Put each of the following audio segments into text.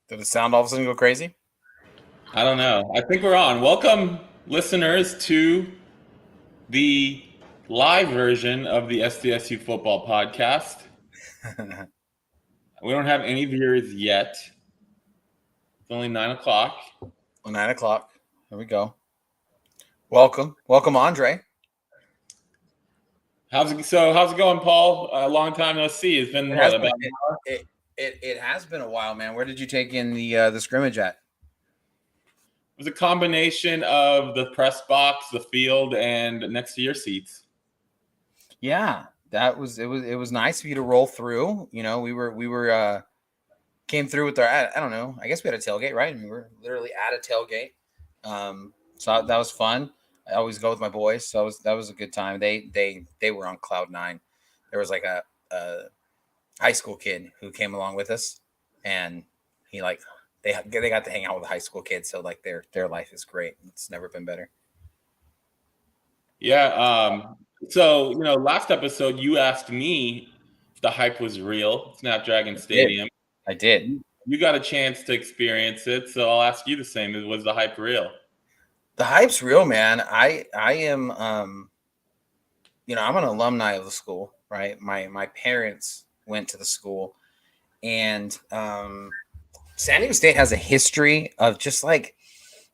Did the sound all of a sudden go crazy? I don't know. I think we're on. Welcome, listeners, to the live version of the SDSU Football Podcast. We don't have any viewers yet. It's only 9 o'clock. 9 o'clock. Here we go. Welcome, Andre. How's it going, Paul? A long time no see. It's been about an hour? It has been a while, man. Where did you take in the scrimmage at? It was a combination of the press box, the field, and next to your seats. Yeah, it was nice of you to roll through. You know, we were came through with our, I don't know, I guess we had a tailgate, right? I mean, we were literally at a tailgate. So that was fun. I always go with my boys, so that was a good time. They were on cloud nine. There was like a high school kid who came along with us, and he they got to hang out with high school kids, so like their life is great. It's never been better. Yeah. So last episode you asked me if the hype was real. Snapdragon Stadium. I did. You got a chance to experience it, so I'll ask you the same. Was the hype real? The hype's real, man. I am, I'm an alumni of the school, right? My parents went to the school, and San Diego State has a history of just like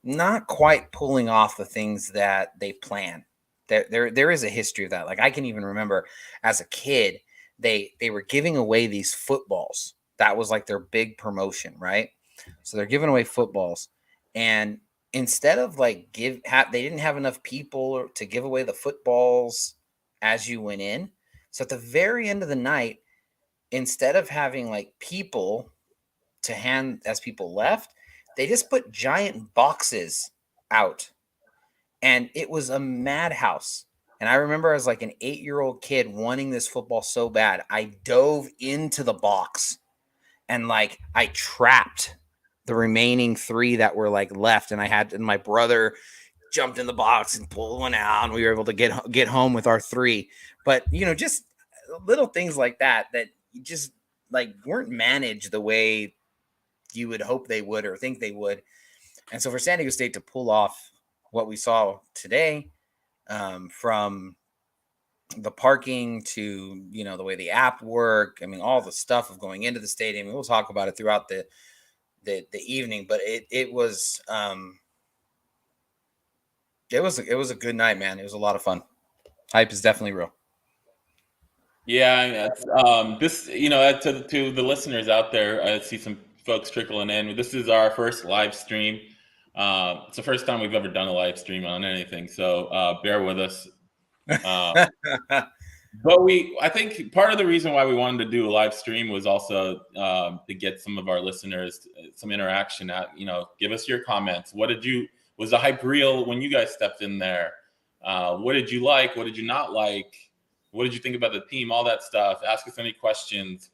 not quite pulling off the things that they plan. There is a history of that. Like I can even remember as a kid, they were giving away these footballs. That was like their big promotion, right? So they're giving away footballs, and instead of like they didn't have enough people to give away the footballs as you went in. So at the very end of the night, instead of having like people to hand as people left, they just put giant boxes out, and it was a madhouse. And I remember as like an 8-year-old kid wanting this football so bad, I dove into the box and like I trapped the remaining 3 that were like left, and my brother jumped in the box and pulled one out, and we were able to get home with our 3. But just little things like that just like weren't managed the way you would hope they would or think they would. And so for San Diego State to pull off what we saw today, from the parking to the way the app worked, I mean all the stuff of going into the stadium, we'll talk about it throughout the evening, but it was a good night, man. It was a lot of fun. Hype is definitely real. Yeah, this to the listeners out there, I see some folks trickling in. This is our first live stream. It's the first time we've ever done a live stream on anything, so bear with us. But I think part of the reason why we wanted to do a live stream was also to get some of our listeners some interaction. Give us your comments. Was the hype real when you guys stepped in there? What did you like? What did you not like? What did you think about the team? All that stuff. Ask us any questions.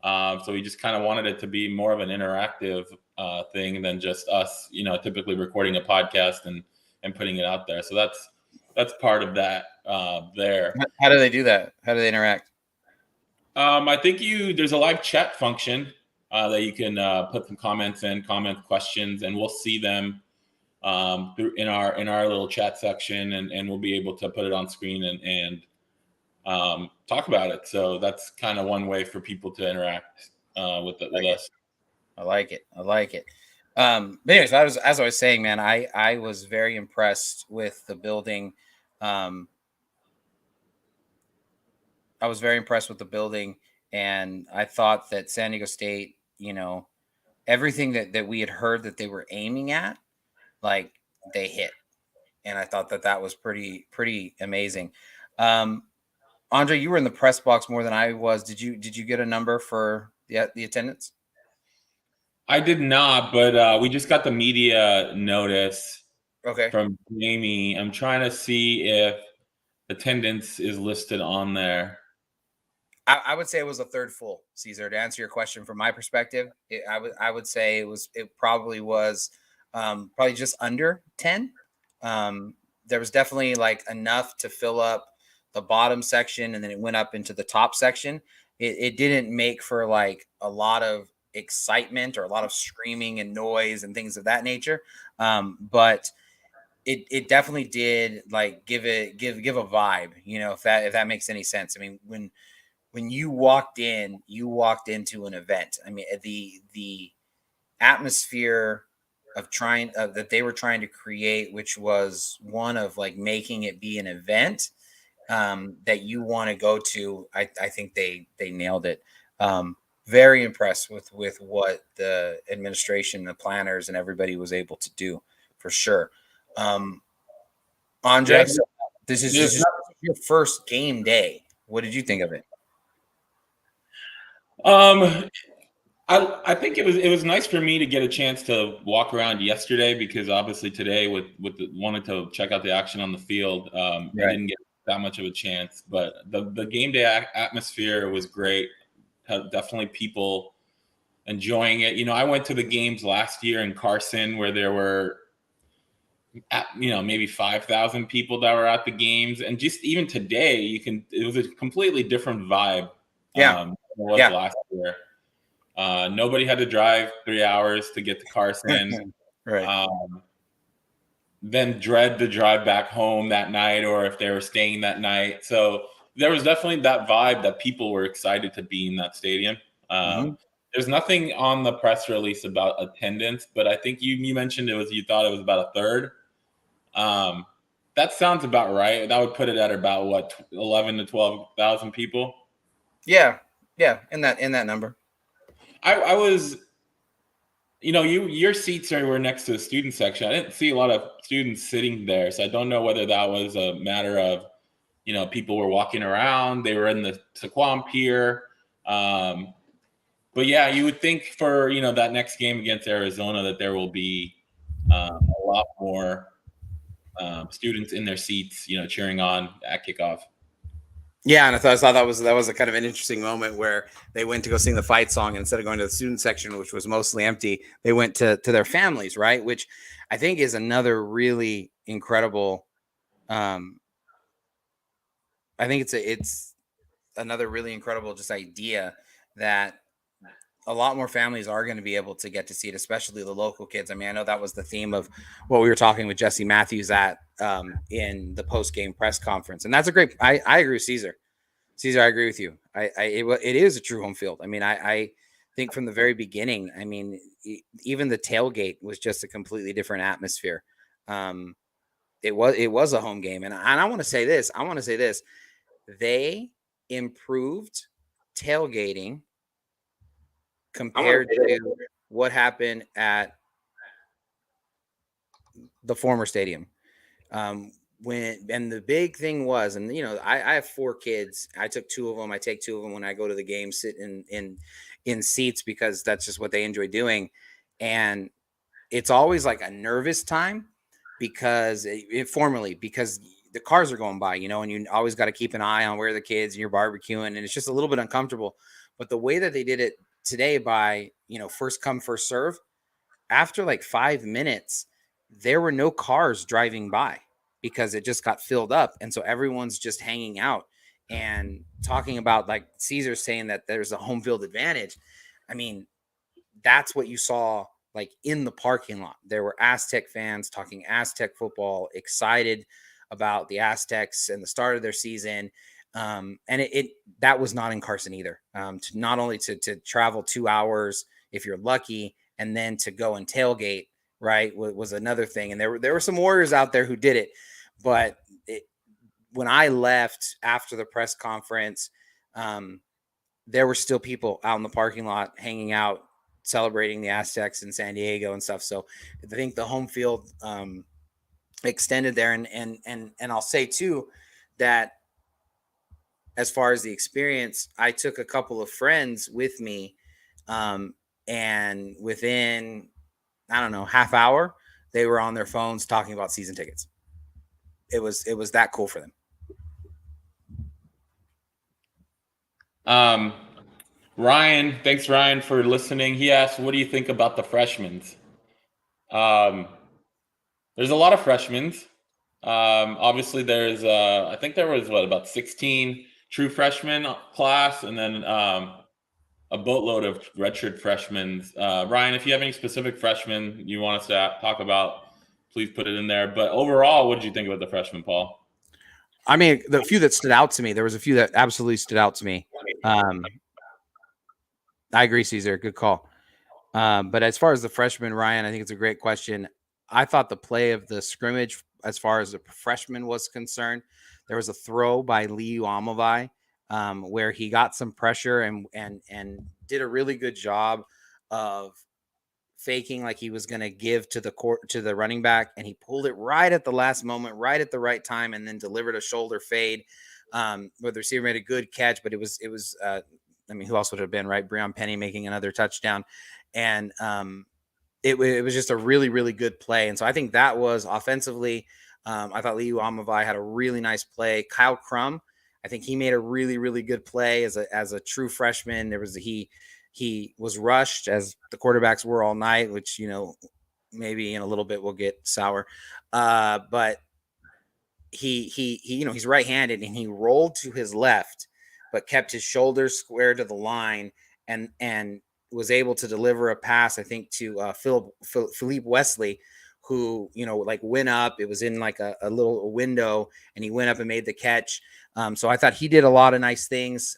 So we just kind of wanted it to be more of an interactive thing than just us, typically recording a podcast and putting it out there. So that's part of that there. How do they do that? How do they interact? I think there's a live chat function that you can put some comments in, comment questions, and we'll see them in our little chat section, and we'll be able to put it on screen and talk about it. So that's kind of one way for people to interact with us. I like it. But anyways, as I was saying, man, I was very impressed with the building. I was very impressed with the building, and I thought that San Diego State, everything that we had heard that they were aiming at, like they hit. And I thought that was pretty amazing. Andre, you were in the press box more than I was. Did you get a number for the attendance? I did not, but we just got the media notice from Jamie. I'm trying to see if attendance is listed on there. I would say it was a third full, Caesar. To answer your question from my perspective, I would say it probably was probably just under 10. There was definitely like enough to fill up the bottom section, and then it went up into the top section. It didn't make for like a lot of excitement or a lot of screaming and noise and things of that nature. But it definitely did like give a vibe, if that makes any sense. I mean, when you walked into an event. I mean, the atmosphere that they were trying to create, which was one of like making it be an event that you want to go to. I think they nailed it. Very impressed with what the administration, the planners, and everybody was able to do, for sure. Andre, Yeah, so this is your first game day. What did you think of it? I think it was nice for me to get a chance to walk around yesterday, because obviously today wanted to check out the action on the field. I didn't get that much of a chance, but the game day atmosphere was great. Definitely people enjoying it. I went to the games last year in Carson where there were maybe 5,000 people that were at the games, and just even today it was a completely different vibe. Than it was last year. Nobody had to drive 3 hours to get to Carson. Right. Then dread the drive back home that night, or if they were staying that night. So there was definitely that vibe that people were excited to be in that stadium. There's nothing on the press release about attendance, but I think you mentioned you thought it was about a third. That sounds about right. That would put it at about what, 11 to 12,000 people. Yeah, in that number. I was, your seats were next to the student section. I didn't see a lot of students sitting there, so I don't know whether that was a matter of, people were walking around. They were in the Saquon Pier. But yeah, you would think for, that next game against Arizona that there will be a lot more students in their seats, cheering on at kickoff. Yeah, and I thought that was a kind of an interesting moment where they went to go sing the fight song, and instead of going to the student section, which was mostly empty, they went to their families, right? Which I think is another really incredible. I think it's another really incredible just idea that a lot more families are going to be able to get to see it, especially the local kids. I mean, I know that was the theme of what we were talking with Jesse Matthews at in the post-game press conference. And that's a great, I agree with Caesar. Caesar, I agree with you. It is a true home field. I mean, I think from the very beginning, I mean, even the tailgate was just a completely different atmosphere. It was a home game. And I want to say this, they improved tailgating compared to what happened at the former stadium. And the big thing was, and I have 4 kids. I took 2 of them. I take 2 of them when I go to the game, sit in seats because that's just what they enjoy doing. And it's always like a nervous time because because the cars are going by, and you always got to keep an eye on where the kids and you're barbecuing, and it's just a little bit uncomfortable. But the way that they did it today by, first come, first serve, after like 5 minutes, there were no cars driving by because it just got filled up. And so everyone's just hanging out and talking about, like Caesar saying that there's a home field advantage. I mean, that's what you saw like in the parking lot. There were Aztec fans talking Aztec football, excited about the Aztecs and the start of their season. And that was not in Carson either. Not only to travel 2 hours if you're lucky, and then to go and tailgate, right, was another thing. And there were some Warriors out there who did it, but when I left after the press conference, there were still people out in the parking lot hanging out, celebrating the Aztecs in San Diego and stuff. So I think the home field extended there, and I'll say too that as far as the experience, I took a couple of friends with me, and within, I don't know, half hour, they were on their phones talking about season tickets. It was that cool for them. Ryan, thanks Ryan for listening. He asked, what do you think about the freshmen? There's a lot of freshmen. Obviously there's I think there was about 16 true freshman class, and then a boatload of redshirt freshmen. Ryan, if you have any specific freshmen you want us to talk about, please put it in there. But overall, what did you think about the freshmen, Paul? I mean, the few that stood out to me, there was a few that absolutely stood out to me. I agree, Caesar. Good call. But as far as the freshman, Ryan, I think it's a great question. I thought the play of the scrimmage, as far as the freshman was concerned, there was a throw by Liu Amavai where he got some pressure and did a really good job of faking like he was going to give to the running back, and he pulled it right at the last moment, right at the right time, and then delivered a shoulder fade. Where the receiver made a good catch, but it was I mean, who else would have been, right? Breon Penny making another touchdown. And it was just a really, really good play. And so I think that was offensively. I thought Liu Amavai had a really nice play. Kyle Crum, I think he made a really, really good play as a true freshman. He was rushed, as the quarterbacks were all night, which, maybe in a little bit we'll get sour. But he's right-handed, and he rolled to his left, but kept his shoulders square to the line and was able to deliver a pass, I think, to Philippe Wesley, who, went up. It was in like a little window, and he went up and made the catch. So I thought he did a lot of nice things.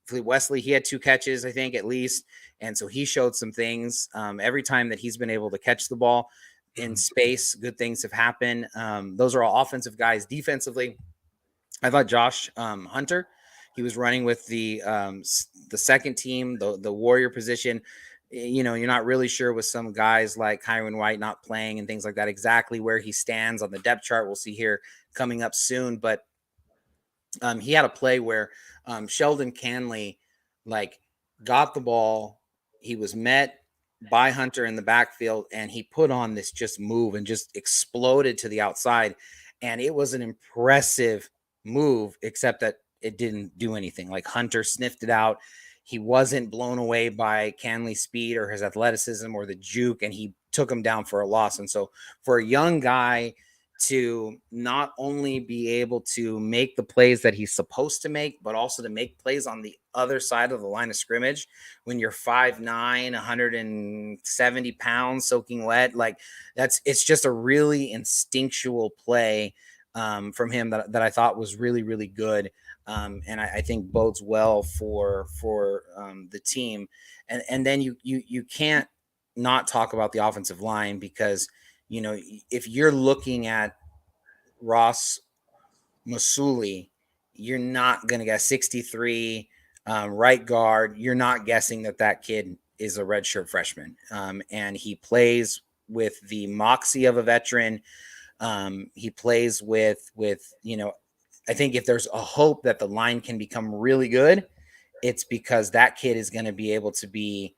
Philippe Wesley, he had 2 catches, I think, at least. And so he showed some things. Every time that he's been able to catch the ball in space, good things have happened. Those are all offensive guys. Defensively, I thought Josh Hunter, he was running with the second team, the warrior position. You're not really sure with some guys like Kyron White not playing and things like that exactly where he stands on the depth chart. We'll see here coming up soon. But he had a play where Sheldon Canley got the ball. He was met by Hunter in the backfield, and he put on this just move and just exploded to the outside. And it was an impressive move, except that it didn't do anything. Like, Hunter sniffed it out. He wasn't blown away by Canley's speed or his athleticism or the juke, and he took him down for a loss. And so for a young guy to not only be able to make the plays that he's supposed to make, but also to make plays on the other side of the line of scrimmage when you're 5'9", 170 pounds, soaking wet, it's just a really instinctual play from him that I thought was really, really good. And I think bodes well for the team. And then you can't not talk about the offensive line, because if you're looking at Ross Masuli, you're not going to get 63 right guard. You're not guessing that kid is a redshirt freshman. And he plays with the moxie of a veteran. He plays with I think if there's a hope that the line can become really good, it's because that kid is going to be able to be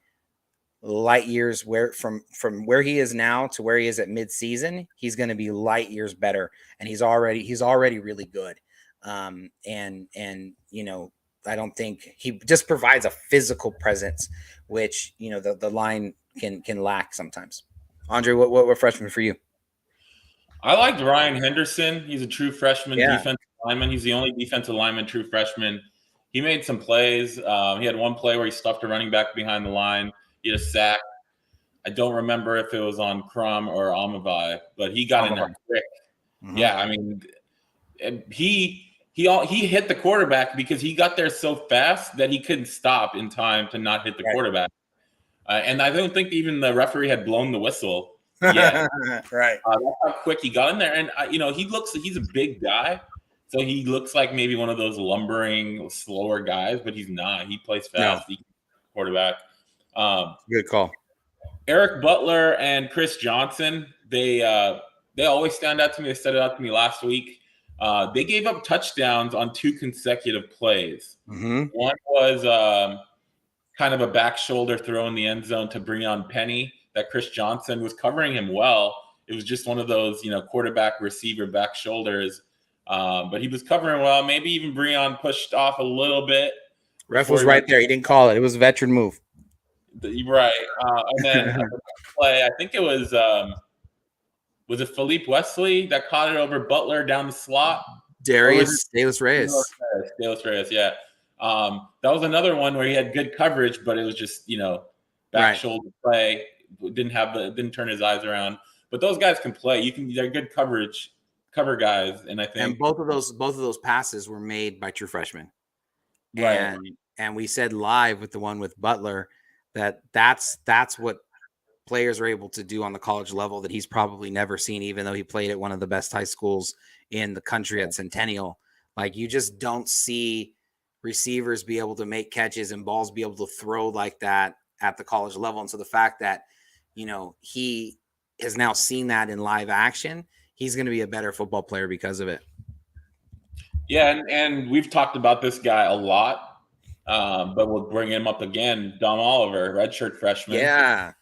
light years from where he is now to where he is at mid-season. He's going to be light years better, and he's already really good. And I don't think he just provides a physical presence, which the line can lack sometimes. Andre, what freshman for you? I liked Ryan Henderson. He's a true freshman defensive lineman. He's the only defensive lineman true freshman. He made some plays. He had one play where he stuffed a running back behind the line. He had a sack. I don't remember if it was on Crum or Amavai, but he got in there quick. Mm-hmm. Yeah, I mean, he hit the quarterback because he got there so fast that he couldn't stop in time to not hit the quarterback. And I don't think even the referee had blown the whistle yet. Right. That's how quick he got in there. And, he's a big guy. So he looks like maybe one of those lumbering, slower guys, but he's not. He plays fast. No. He quarterback. Good call. Eric Butler and Chris Johnson, they always stand out to me. They said it out to me last week. They gave up touchdowns on 2 consecutive plays. Mm-hmm. One was kind of a back shoulder throw in the end zone to Breon Penny that Chris Johnson was covering him well. It was just one of those, quarterback receiver back shoulders. But he was covering well. Maybe even Breon pushed off a little bit. Ref was right there. He didn't call it. It was a veteran move. Right. And then play, I think it was it Philippe Wesley that caught it over Butler down the slot? Darius Reyes, yeah. That was another one where he had good coverage, but it was just, back shoulder play. Didn't turn his eyes around. But those guys can play. They're good cover guys, and I think both of those passes were made by true freshmen. Right. And we said live with the one with Butler that's what players are able to do on the college level that he's probably never seen, even though he played at one of the best high schools in the country at Centennial. Like, you just don't see receivers be able to make catches and balls be able to throw like that at the college level. And so the fact that, he has now seen that in live action, he's going to be a better football player because of it. Yeah, and we've talked about this guy a lot, but we'll bring him up again. Dom Oliver, redshirt freshman. Yeah.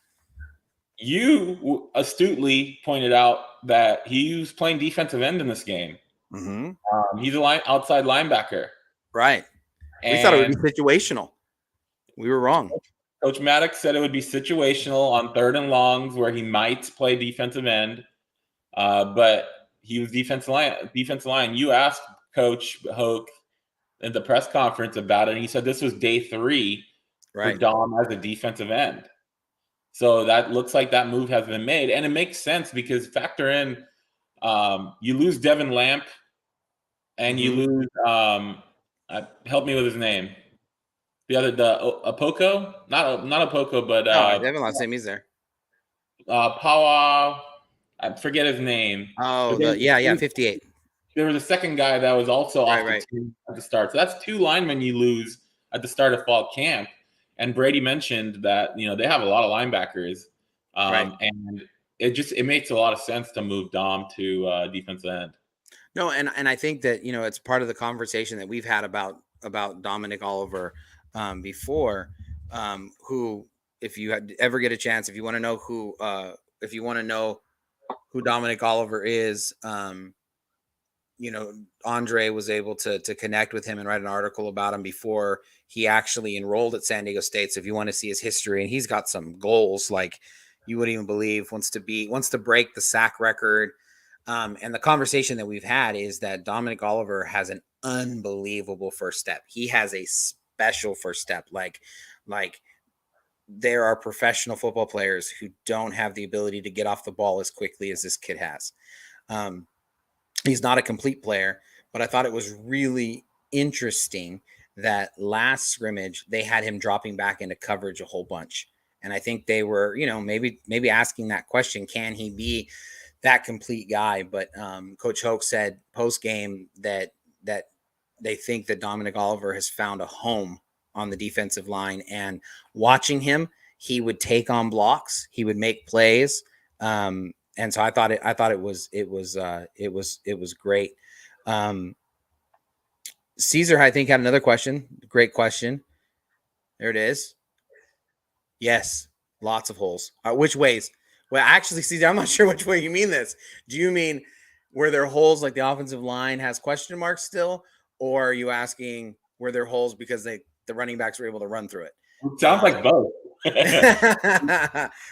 You astutely pointed out that he was playing defensive end in this game. Mm-hmm. He's an outside linebacker. Right. We thought it would be situational. We were wrong. Coach Maddox said it would be situational on 3rd and longs where he might play defensive end, but he was defensive line. You asked Coach Hoke in the press conference about it, and he said this was day 3 for Dom as a defensive end. So that looks like that move has been made, and it makes sense because factor in you lose Devin Lamp, and you lose help me with his name. The Apoko, not Apoko, but Devin last name he's there. Pawa, I forget his name. Oh, 58. There was a second guy that was also off the team at the start. So that's 2 linemen you lose at the start of fall camp. And Brady mentioned that they have a lot of linebackers, and it makes a lot of sense to move Dom to defensive end. No, and I think that it's part of the conversation that we've had about Dominick Oliver before. Who, if you ever get a chance, if you want to know who Dominick Oliver is, Andre was able to connect with him and write an article about him before he actually enrolled at San Diego State. So if you want to see his history, and he's got some goals like you wouldn't even believe, wants to break the sack record. And the conversation that we've had is that Dominick Oliver has an unbelievable first step. He has a special first step. Like there are professional football players who don't have the ability to get off the ball as quickly as this kid has. He's not a complete player, but I thought it was really interesting that last scrimmage, they had him dropping back into coverage a whole bunch. And I think they were, maybe asking that question, can he be that complete guy? But Coach Hoke said post-game that they think that Dominick Oliver has found a home on the defensive line, and watching him, he would take on blocks, he would make plays. And so I thought it was great. Caesar, I think, had another question. Great question. There it is. Yes, lots of holes. Which ways? Well, actually, Caesar, I'm not sure which way you mean this. Do you mean were there holes like the offensive line has question marks still, or are you asking were there holes because the running backs were able to run through it? It sounds like both.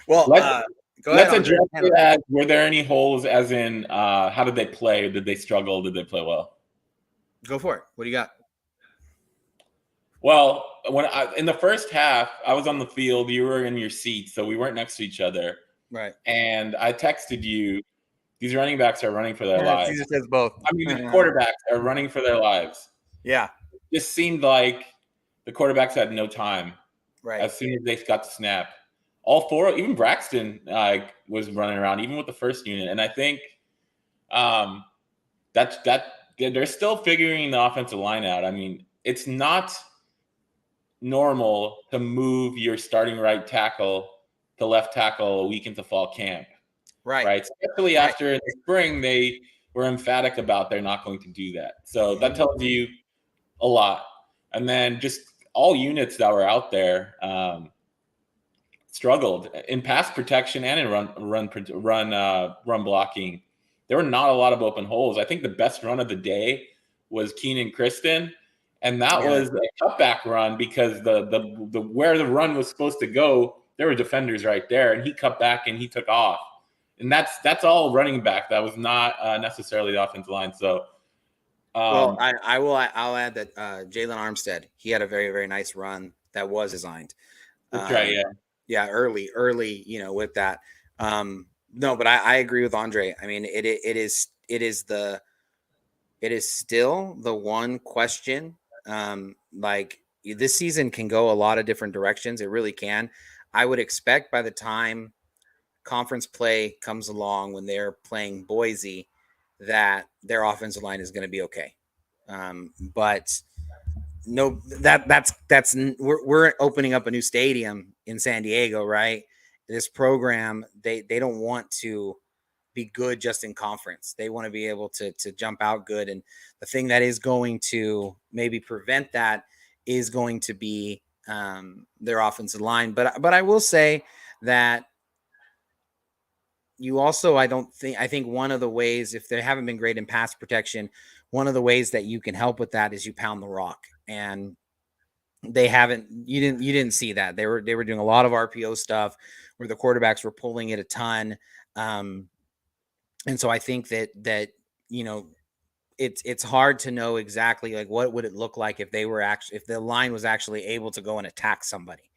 Well, go ahead. Let's address that. Were there any holes, as in how did they play? Did they struggle? Did they play well? Go for it. What do you got? Well, in the first half, I was on the field. You were in your seat, so we weren't next to each other. Right. And I texted you, these running backs are running for their lives. Caesar says both. I mean, the quarterbacks are running for their lives. Yeah. It just seemed like the quarterbacks had no time. Right. As soon as they got the snap. All 4, even Braxton was running around, even with the first unit. And I think that they're still figuring the offensive line out. I mean, it's not normal to move your starting right tackle to left tackle a week into fall camp. Right. Especially after in the spring, they were emphatic about they're not going to do that. So that tells you a lot. And then just all units that were out there struggled in pass protection and in run blocking. There were not a lot of open holes. I think the best run of the day was Keenan Christian, and that was a cutback run because the where the run was supposed to go, there were defenders right there, and he cut back and he took off. And that's all running back. That was not necessarily the offensive line. So Well, I'll add that Jalen Armstead, he had a very, very nice run that was designed. That's right. Yeah. Yeah, early, with that. No, but I agree with Andre. I mean, it is still the one question. Like this season can go a lot of different directions. It really can. I would expect by the time conference play comes along when they're playing Boise, that their offensive line is going to be okay. But no, that's we're opening up a new stadium in San Diego, right? This program, they don't want to be good just in conference. They want to be able to jump out good. And the thing that is going to maybe prevent that is going to be their offensive line. But I will say that you also, I think one of the ways, if they haven't been great in pass protection, one of the ways that you can help with that is you pound the rock. And you didn't see that. They were doing a lot of RPO stuff where the quarterbacks were pulling it a ton. And so I think that it's hard to know exactly like what would it look like if the line was actually able to go and attack somebody.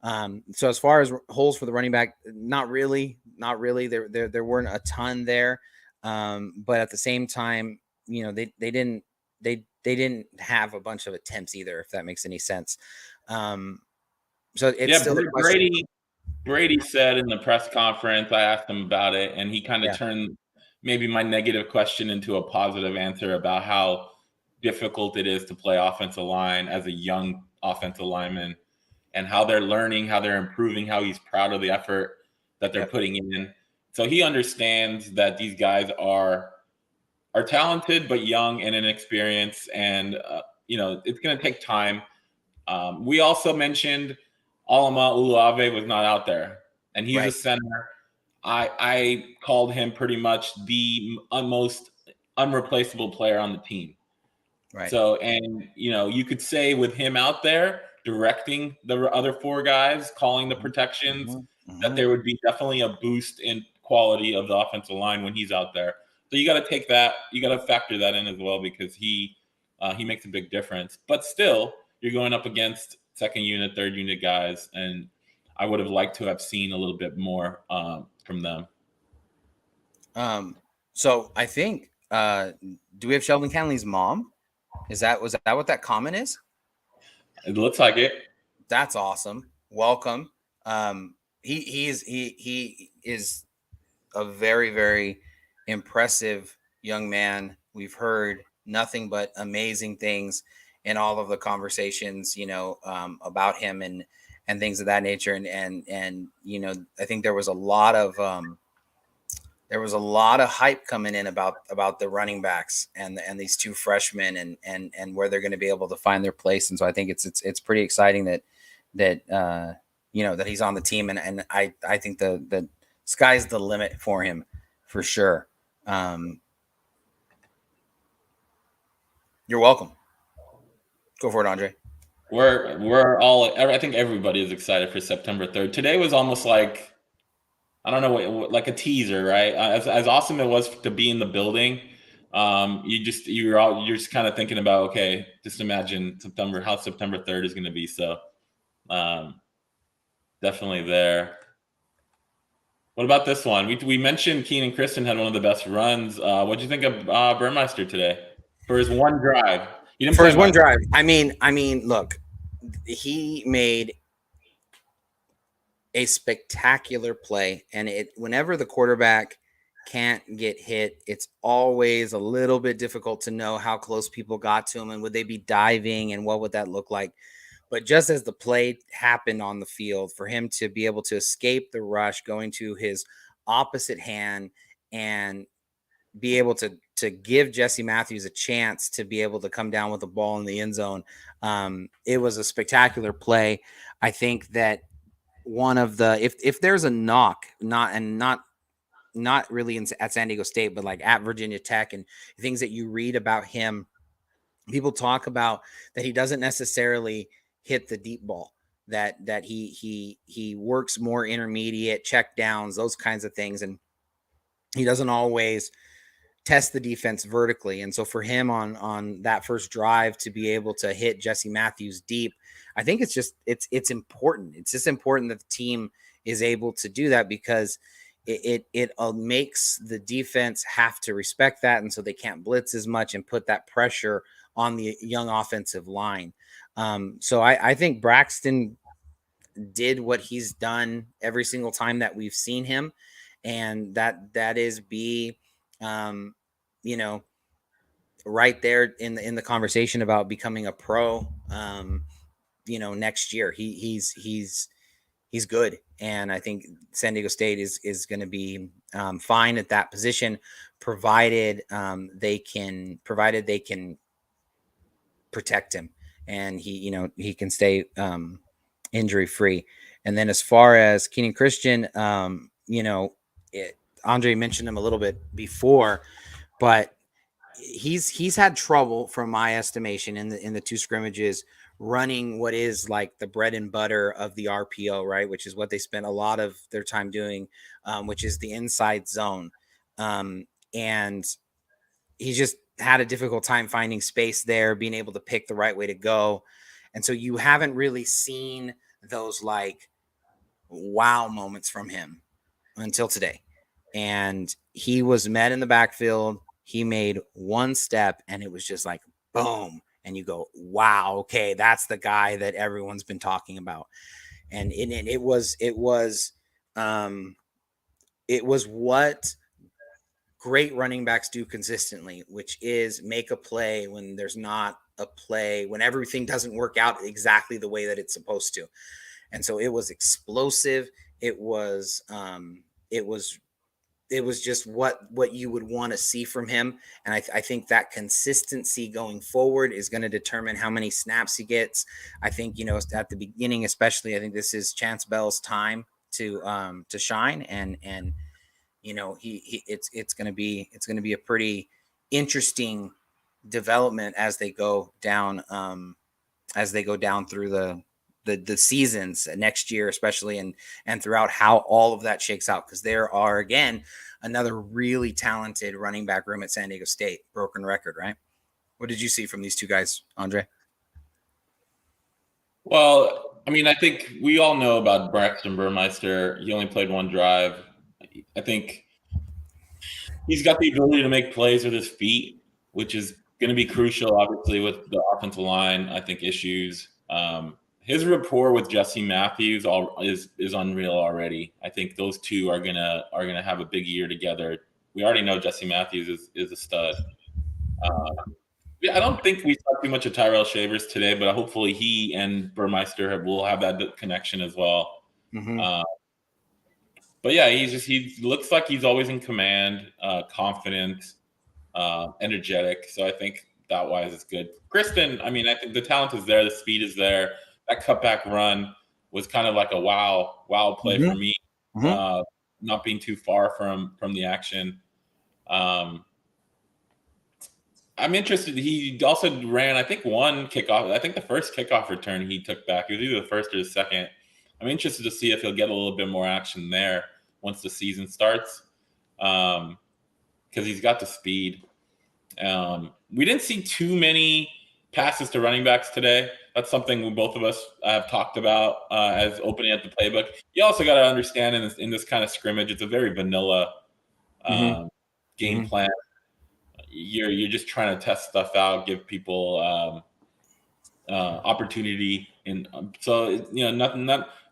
So as far as holes for the running back, not really. There weren't a ton there. But at the same time, they didn't have a bunch of attempts either, if that makes any sense. So it's still Brady said in the press conference, I asked him about it, and he kind of turned maybe my negative question into a positive answer about how difficult it is to play offensive line as a young offensive lineman, and how they're learning, how they're improving, how he's proud of the effort that they're putting in. So he understands that these guys are talented but young and inexperienced, and it's going to take time. We also mentioned Alama Uluave was not out there, and he's a center. I called him pretty much the most unreplaceable player on the team. Right. So, and you could say with him out there directing the other four guys, calling the protections, that there would be definitely a boost in quality of the offensive line when he's out there. So you got to take that, you got to factor that in as well, because he makes a big difference. But still, you're going up against second unit, third unit guys, and I would have liked to have seen a little bit more from them. So I think, do we have Sheldon Canley's mom? Was that what that comment is? It looks like it. That's awesome. Welcome. He is a very, very impressive young man. We've heard nothing but amazing things in all of the conversations, about him and things of that nature. And I think there was a lot of hype coming in about the running backs and these two freshmen and where they're going to be able to find their place. And so I think it's pretty exciting that that he's on the team. And I think the sky's the limit for him for sure. You're welcome. Go for it, Andre. We're all, I think everybody is excited for September 3rd. Today was almost like, I don't know, like a teaser, right? As awesome it was to be in the building, you're just kind of thinking about, okay, just imagine how September 3rd is going to be. So definitely there. What about this one? We mentioned Keenan Christian had one of the best runs. What did you think of Burmeister today for his one drive? For his one drive, I mean, look, he made a spectacular play, and whenever the quarterback can't get hit, it's always a little bit difficult to know how close people got to him and would they be diving and what would that look like. But just as the play happened on the field, for him to be able to escape the rush, going to his opposite hand and be able to give Jesse Matthews a chance to be able to come down with the ball in the end zone, it was a spectacular play. I think that one of the, if there's a knock, not really at San Diego State, but like at Virginia Tech and things that you read about him, people talk about that he doesn't necessarily hit the deep ball, that he works more intermediate check downs, those kinds of things, and he doesn't always test the defense vertically. And so for him on that first drive to be able to hit Jesse Matthews deep, I think it's important. It's just important that the team is able to do that, because it makes the defense have to respect that. And so they can't blitz as much and put that pressure on the young offensive line. So I think Braxton did what he's done every single time that we've seen him. And that is be, right there in the conversation about becoming a pro, next year. He's good. And I think San Diego State is going to be fine at that position, provided they can protect him and he can stay injury free. And then as far as Keenan Christian, Andre mentioned him a little bit before, but he's had trouble, from my estimation, in the two scrimmages, running what is like the bread and butter of the RPO, right? Which is what they spent a lot of their time doing, which is the inside zone. And he just had a difficult time finding space there, being able to pick the right way to go. And so you haven't really seen those like wow moments from him until today. And he was met in the backfield. He made one step and it was just like, boom. And you go, wow, okay, that's the guy that everyone's been talking about. And it was what great running backs do consistently, which is make a play when there's not a play, when everything doesn't work out exactly the way that it's supposed to. And so it was explosive. It was just what you would want to see from him. And I think that consistency going forward is going to determine how many snaps he gets. I think, at the beginning, especially, I think this is Chance Bell's time to shine. And it's going to be a pretty interesting development as they go down through the seasons next year, especially, and throughout how all of that shakes out. Because there are, again, another really talented running back room at San Diego State, broken record, right? What did you see from these two guys, Andre? Well, I mean, I think we all know about Braxton Burmeister. He only played one drive. I think he's got the ability to make plays with his feet, which is going to be crucial, obviously, with the offensive line, I think, issues. His rapport with Jesse Matthews is unreal already. I think those two are gonna have a big year together. We already know Jesse Matthews is a stud. I don't think we saw too much of Tyrell Shavers today, but hopefully he and Burmeister will have that connection as well. Mm-hmm. But yeah, he looks like he's always in command, confident, energetic. So I think that wise is good. Kristen, I mean, I think the talent is there, the speed is there. That cutback run was kind of like a wow play for me. Mm-hmm. Not being too far from the action. I'm interested. He also ran, I think, one kickoff. I think the first kickoff return he took back. It was either the first or the second. I'm interested to see if he'll get a little bit more action there once the season starts, because he's got the speed. We didn't see too many passes to running backs today. That's something both of us have talked about as opening up the playbook. You also got to understand in this kind of scrimmage, it's a very vanilla game plan. You're just trying to test stuff out, give people opportunity, and so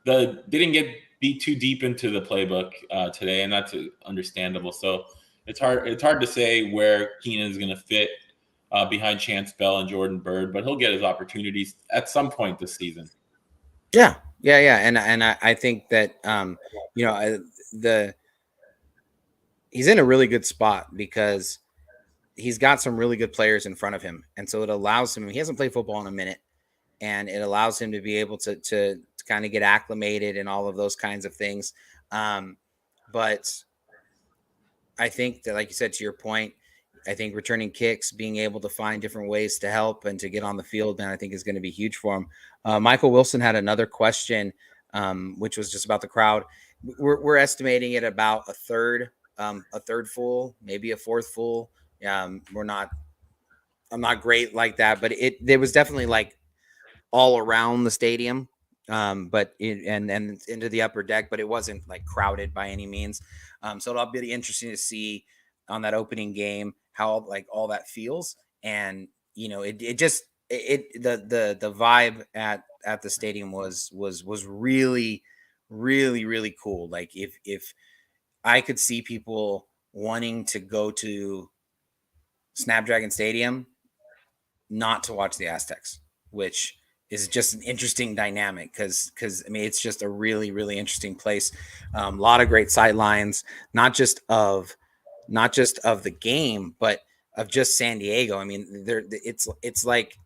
they didn't get beat too deep into the playbook today, and that's understandable. So it's hard to say where Keenan is going to fit behind Chance Bell and Jordan Byrd, but he'll get his opportunities at some point this season. Yeah. And I think that he's in a really good spot because he's got some really good players in front of him, and so it allows him. He hasn't played football in a minute, and it allows him to be able to kind of get acclimated and all of those kinds of things. But I think that, like you said, to your point, I think returning kicks, being able to find different ways to help and to get on the field, man, I think is going to be huge for him. Michael Wilson had another question, which was just about the crowd. We're estimating it about a third full, maybe a fourth full I'm not great like that, but there was definitely like all around the stadium, but and into the upper deck, but it wasn't like crowded by any means. So it'll be interesting to see on that opening game how like all that feels, and the vibe at the stadium was really really really cool. Like if I could see people wanting to go to Snapdragon Stadium not to watch the Aztecs, which is just an interesting dynamic because I mean it's just a really really interesting place. A lot of great sight lines, not just of the game, but of just San Diego. I mean, it's like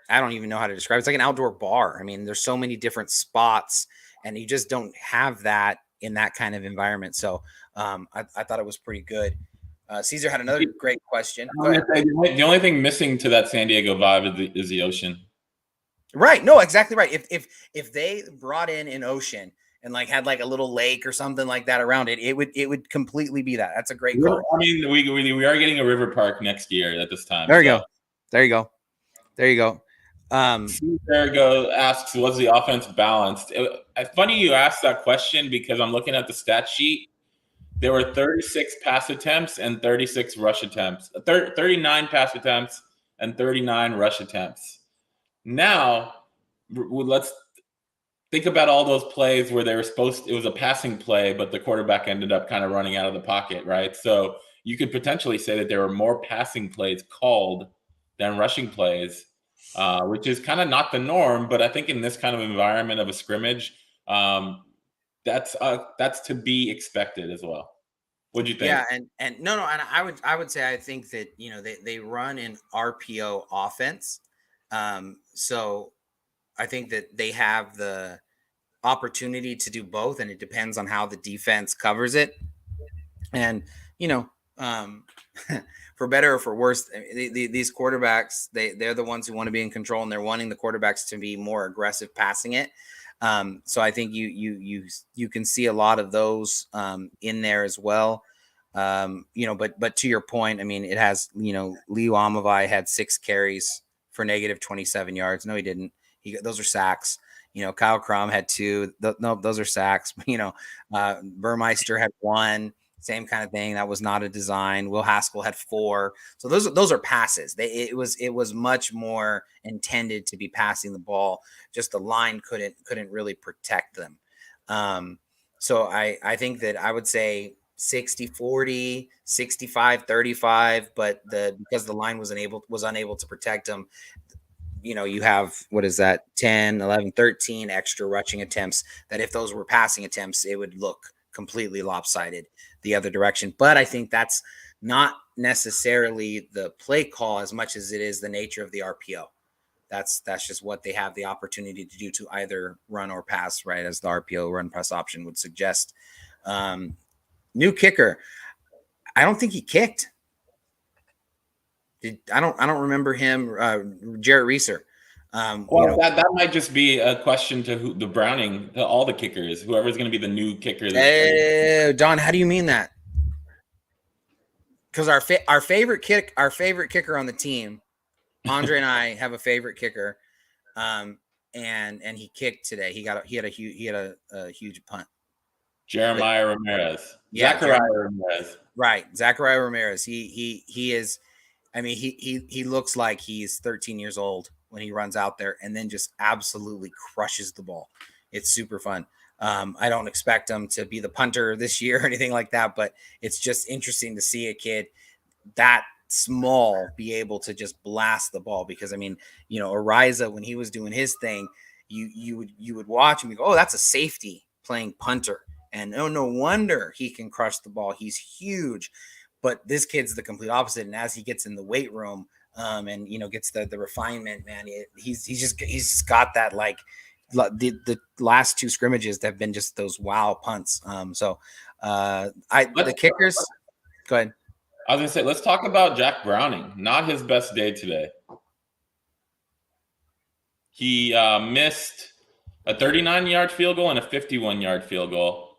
I don't even know how to describe it. It's like an outdoor bar. I mean, there's so many different spots, and you just don't have that in that kind of environment. So I thought it was pretty good. Caesar had another great question. The only thing missing to that San Diego vibe is the ocean. Right. No, exactly right. If they brought in an ocean and like had like a little lake or something like that around it, it would completely be that. That's a great call. I mean, we are getting a river park next year at this time. There you go. There you go. There you go. Sergo asks, was the offense balanced? It's funny you asked that question because I'm looking at the stat sheet. There were 36 pass attempts and 36 rush attempts, 39 pass attempts and 39 rush attempts. Now, let's think about all those plays where they were it was a passing play, but the quarterback ended up kind of running out of the pocket, right? So you could potentially say that there were more passing plays called than rushing plays, which is kind of not the norm. But I think in this kind of environment of a scrimmage, that's to be expected as well. What'd you think? Yeah, and no, and I would say I think that they run an RPO offense, so I think that they have the opportunity to do both, and it depends on how the defense covers it. And for better or for worse, these quarterbacks they're the ones who want to be in control, and they're wanting the quarterbacks to be more aggressive passing it. So I think you can see a lot of those in there as well. But to your point, I mean, it has, Leo Amavai had 6 carries for negative 27 yards. No, he didn't. Those are sacks. Kyle Crum had 2. No, those are sacks. Burmeister had 1. Same kind of thing. That was not a design. Will Haskell had 4. So those are passes. It was much more intended to be passing the ball. Just the line couldn't really protect them. So I think that I would say 60-40, 65-35, but because the line was unable to protect them, you have, what is that, 10, 11, 13 extra rushing attempts that if those were passing attempts, it would look completely lopsided the other direction. But I think that's not necessarily the play call as much as it is the nature of the RPO. That's just what they have the opportunity to do, to either run or pass, right, as the RPO run pass option would suggest. New kicker. I don't think he kicked. I don't remember him. Jarrett Reeser. That might just be a question to all the kickers, whoever's going to be the new kicker. John, how do you mean that? Because our favorite kicker on the team, Andre and I have a favorite kicker, and he kicked today. He had a huge punt. Jeremiah Ramirez. Zachariah Ramirez. Right, Zachariah Ramirez. He is. I mean, he looks like he's 13 years old when he runs out there and then just absolutely crushes the ball. It's super fun. I don't expect him to be the punter this year or anything like that, but it's just interesting to see a kid that small be able to just blast the ball. Because I mean, Ariza, when he was doing his thing, you would watch him and go, oh, that's a safety playing punter. And no wonder he can crush the ball. He's huge. But this kid's the complete opposite. And as he gets in the weight room and, gets the refinement, man, he's just got that, like, the last 2 scrimmages that have been just those wow punts. The kickers, go ahead. I was going to say, let's talk about Jack Browning. Not his best day today. He missed a 39-yard field goal and a 51-yard field goal.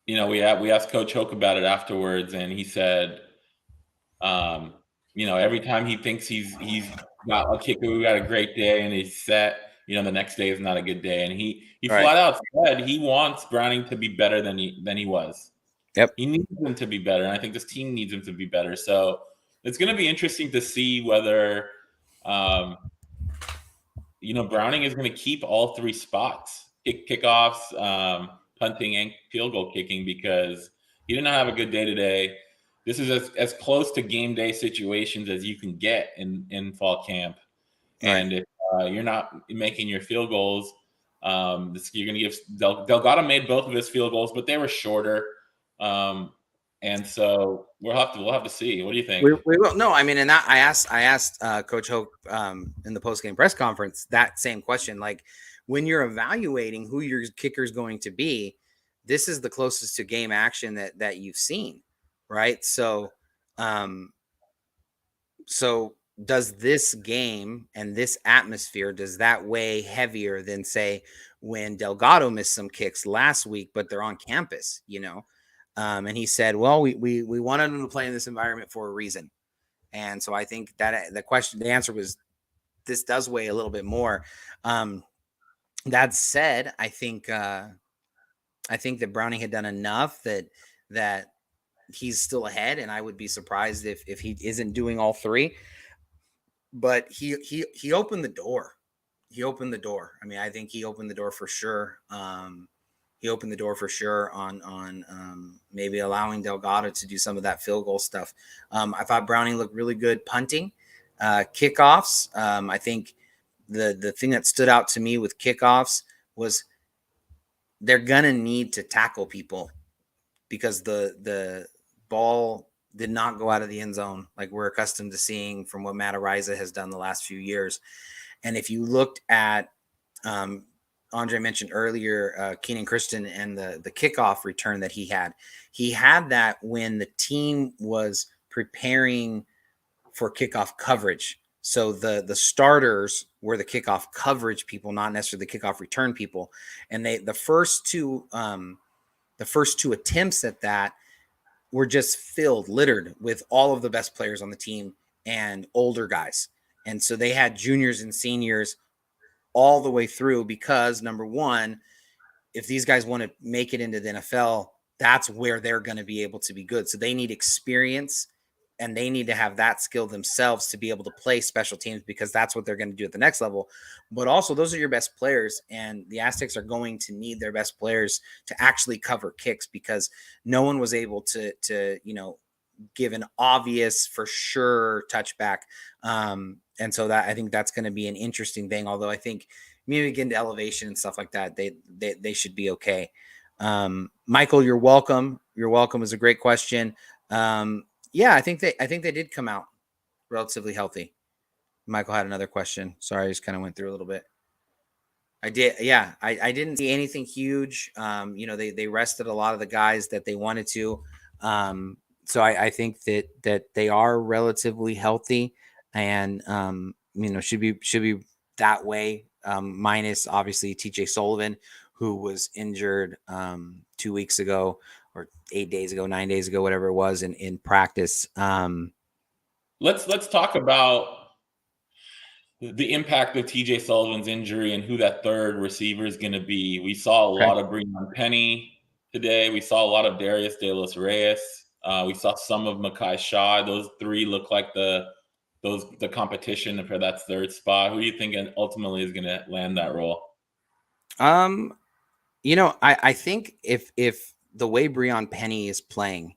we asked Coach Hoke about it afterwards, and he said, every time he thinks he's got a kicker who got a great day and he's set, the next day is not a good day. And he Right. flat out said he wants Browning to be better than he was. Yep. He needs him to be better, and I think this team needs him to be better. So it's going to be interesting to see whether, Browning is going to keep all three spots, kickoffs, punting, and field goal kicking, because he did not have a good day today. This is as close to game day situations as you can get in fall camp. Right. And if you're not making your field goals, you're going to give Delgado made both of his field goals, but they were shorter. And so we'll have to see. What do you think? We will. No, I mean, and that I asked Coach Hope in the post-game press conference that same question. Like, when you're evaluating who your kicker is going to be, this is the closest to game action that you've seen, right? So, so does this game and this atmosphere, does that weigh heavier than, say, when Delgado missed some kicks last week, but they're on campus, and he said, well, we wanted him to play in this environment for a reason. And so I think that the answer was, this does weigh a little bit more. That said, I think that Browning had done enough that he's still ahead, and I would be surprised if he isn't doing all three. But he opened the door. He opened the door. I mean, I think he opened the door for sure. He opened the door for sure on maybe allowing Delgado to do some of that field goal stuff. I thought Browning looked really good punting, kickoffs. I think the thing that stood out to me with kickoffs was they're gonna need to tackle people, because the ball did not go out of the end zone like we're accustomed to seeing from what Matt Ariza has done the last few years. And if you looked at, Andre mentioned earlier, Keenan Christian and the kickoff return that he had that when the team was preparing for kickoff coverage. So the starters were the kickoff coverage people, not necessarily the kickoff return people. And the first two attempts at that were just littered with all of the best players on the team and older guys. And so they had juniors and seniors all the way through, because number one, if these guys want to make it into the NFL, that's where they're going to be able to be good. So they need experience, and they need to have that skill themselves to be able to play special teams, because that's what they're going to do at the next level. But also, those are your best players, and the Aztecs are going to need their best players to actually cover kicks, because no one was able to give an obvious for sure touchback. And so that, I think that's going to be an interesting thing. Although I think maybe get into elevation and stuff like that, they should be okay. Michael, you're welcome. You're welcome is a great question. Yeah, I think they did come out relatively healthy. Michael had another question. Sorry, I just kind of went through a little bit. I did. Yeah, I didn't see anything huge. They rested a lot of the guys that they wanted to. So I think that they are relatively healthy, and should be that way. Minus obviously TJ Sullivan, who was injured 2 weeks ago, or 8 days ago, 9 days ago, whatever it was in practice. Let's talk about the impact of TJ Sullivan's injury and who that third receiver is going to be. We saw a lot of Breon Penny today. We saw a lot of Darius De Los Reyes. We saw some of Mekhi Shaw. Those three look like the competition for that third spot. Who do you think ultimately is going to land that role? I think if the way Breon Penny is playing,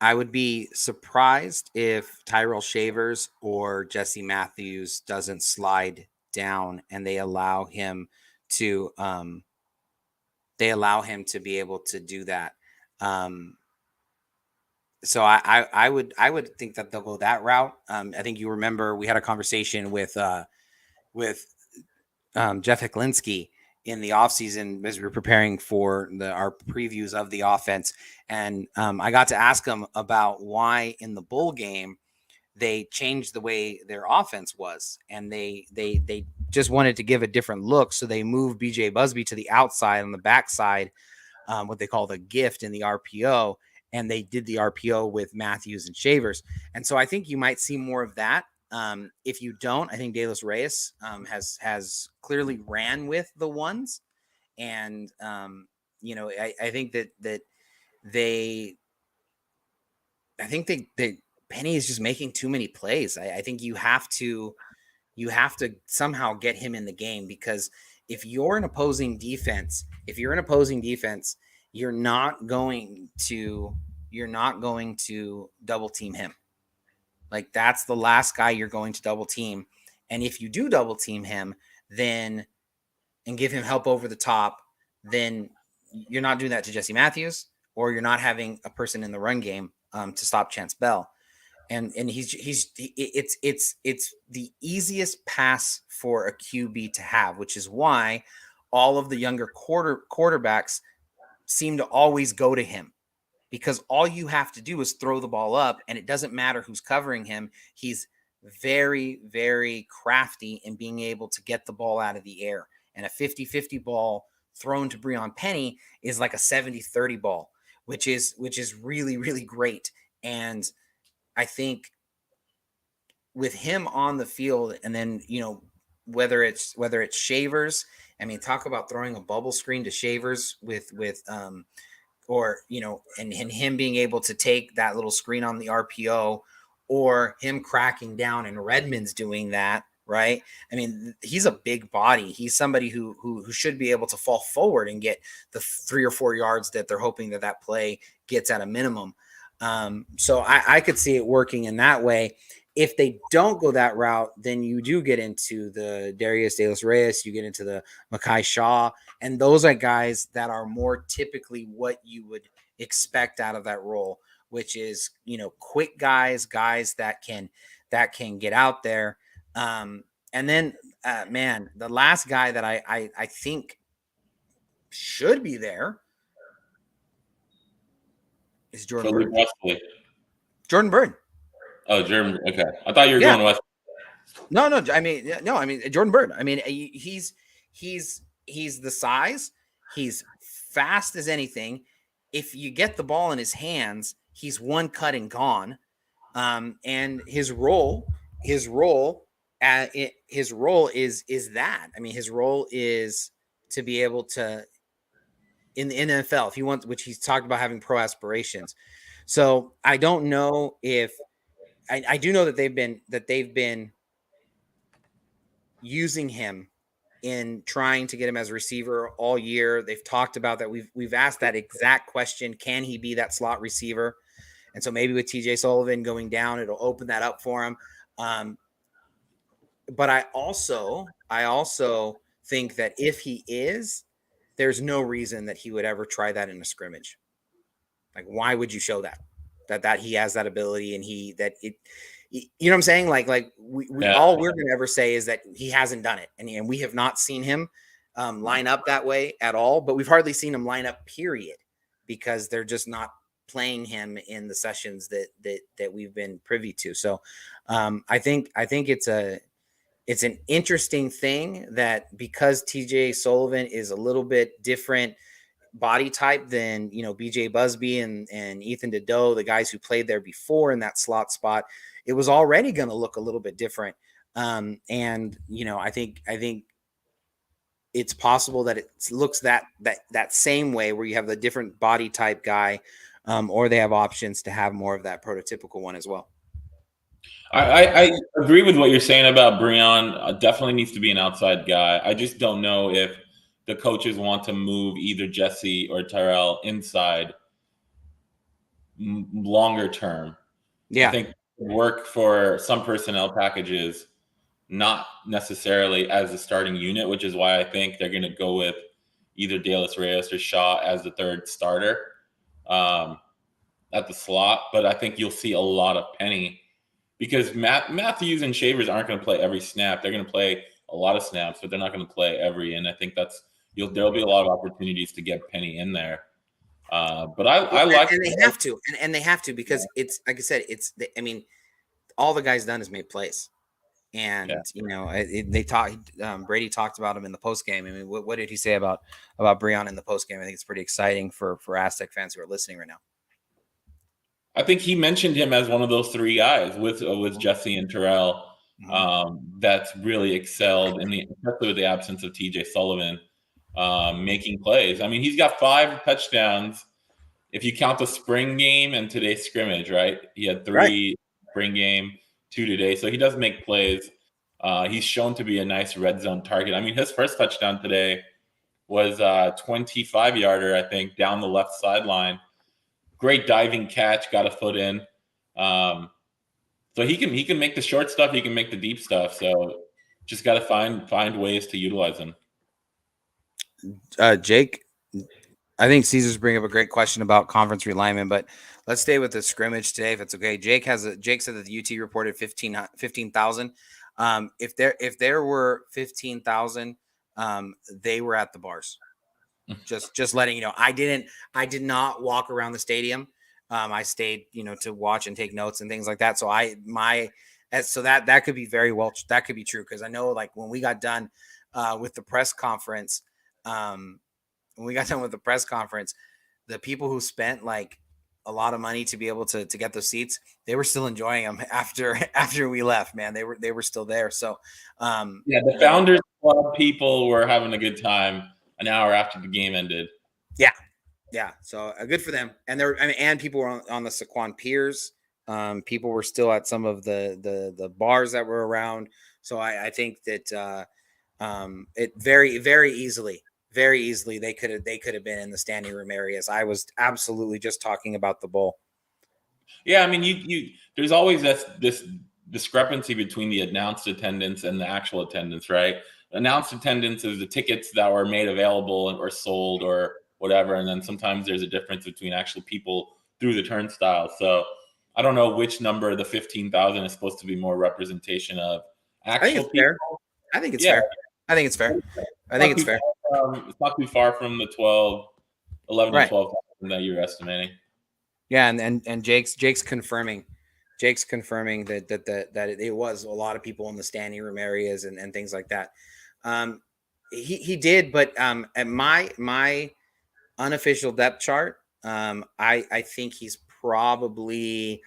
I would be surprised if Tyrell Shavers or Jesse Matthews doesn't slide down, and they allow him to be able to do that. So I would think that they'll go that route. I think you remember we had a conversation with Jeff Heklinski in the offseason as we were preparing for our previews of the offense. And I got to ask him about why in the bowl game they changed the way their offense was. And they just wanted to give a different look. So they moved BJ Busby to the outside on the backside what they call the gift in the RPO, and they did the RPO with Matthews and Shavers. And so I think you might see more of that. If you don't, I think De Los Reyes has clearly ran with the ones. And, I think that Penny is just making too many plays. I think you have to somehow get him in the game, because if you're an opposing defense, you're not going to double team him. Like, that's the last guy you're going to double team. And if you do double team him, then and give him help over the top, then you're not doing that to Jesse Matthews, or you're not having a person in the run game to stop Chance Bell. And it's the easiest pass for a QB to have, which is why all of the younger quarterbacks seem to always go to him, because all you have to do is throw the ball up, and it doesn't matter who's covering him. He's very, very crafty in being able to get the ball out of the air. And a 50-50 ball thrown to Breon Penny is like a 70-30 ball, which is really, really great. And I think with him on the field, and then, whether it's Shavers, I mean, talk about throwing a bubble screen to Shavers and him being able to take that little screen on the RPO, or him cracking down, and Redmond's doing that, right? I mean, he's a big body. He's somebody who should be able to fall forward and get the 3 or 4 yards that they're hoping that play gets at a minimum. So I could see it working in that way. If they don't go that route, then you do get into the Darius De Los Reyes, you get into the Mekhi Shaw, and those are guys that are more typically what you would expect out of that role, which is, quick guys that can get out there. And then, the last guy that I think should be there is Jordan Bird. Jordan Bird. Oh, Jordan. Okay, I thought you were going West. No. I mean Jordan Bird. I mean, he's the size. He's fast as anything. If you get the ball in his hands, he's one cut and gone. And his role is that. I mean, his role is to be able to, in the NFL, if he wants, which he's talked about having pro aspirations. So I don't know if I do know that they've been using him in trying to get him as a receiver all year. They've talked about that. We've asked that exact question. Can he be that slot receiver? And so maybe with TJ Sullivan going down, it'll open that up for him. But I also think that if he is, there's no reason that he would ever try that in a scrimmage. Like, why would you show that he has that ability, and you know what I'm saying? Like all we're going to ever say is that he hasn't done it. And we have not seen him line up that way at all, but we've hardly seen him line up, period, because they're just not playing him in the sessions that we've been privy to. So I think it's an interesting thing that, because TJ Sullivan is a little bit different body type than, BJ Busby and Ethan Dedeaux, the guys who played there before in that slot spot, it was already going to look a little bit different. I think it's possible that it looks that same way, where you have the different body type guy, or they have options to have more of that prototypical one as well. I agree with what you're saying about Breon. Definitely needs to be an outside guy. I just don't know if the coaches want to move either Jesse or Tyrell inside longer term. Yeah, I think work for some personnel packages, not necessarily as a starting unit, which is why I think they're going to go with either De Los Reyes or Shaw as the third starter at the slot. But I think you'll see a lot of Penny, because Matthews and Shavers aren't going to play every snap. They're going to play a lot of snaps, but they're not going to play every. And I think there'll be a lot of opportunities to get Penny in there. But I like, and they have to, because it's like I said, all the guy's done is made plays. And they talked. Brady talked about him in the post game. I mean, what did he say about Breon in the post game? I think it's pretty exciting for Aztec fans who are listening right now. I think he mentioned him as one of those three guys with Jesse and Terrell that's really excelled especially with the absence of TJ Sullivan making plays. I mean, he's got 5 touchdowns if you count the spring game and today's scrimmage, right? He had 3 spring game, 2 today, so he does make plays. He's shown to be a nice red zone target. I mean, his first touchdown today was a 25-yarder, I think, down the left sideline. Great diving catch, got a foot in. So he can make the short stuff, he can make the deep stuff. So just got to find ways to utilize him. Jake, I think Caesar's bring up a great question about conference realignment, but let's stay with the scrimmage today, if it's okay. Jake said that the UT reported 15,000. If there were 15,000, they were at the bars. Just letting you know, I did not walk around the stadium. I stayed, to watch and take notes and things like that. So that could be that could be true. Cause I know like when we got done with the press conference, the people who spent like a lot of money to be able to get those seats, they were still enjoying them after we left, man. They were still there. So, the Founders Club people were having a good time an hour after the game ended. Yeah. So good for them. And and people were on the Saquon Piers. People were still at some of the bars that were around. So I think that it very, very easily they could have been in the standing room areas. I was absolutely just talking about the bowl. Yeah, I mean, you there's always this discrepancy between the announced attendance and the actual attendance, right? Announced attendance is the tickets that were made available or sold or whatever, and then sometimes there's a difference between actual people through the turnstile. So I don't know which number, the 15,000, is supposed to be more representation of actual people. I think it's fair. I think it's fair. It's not too far from the 11 to 12,000 that you're estimating. Yeah, and Jake's confirming that it was a lot of people in the standing room areas and things like that. He did, but at my unofficial depth chart, I think he's probably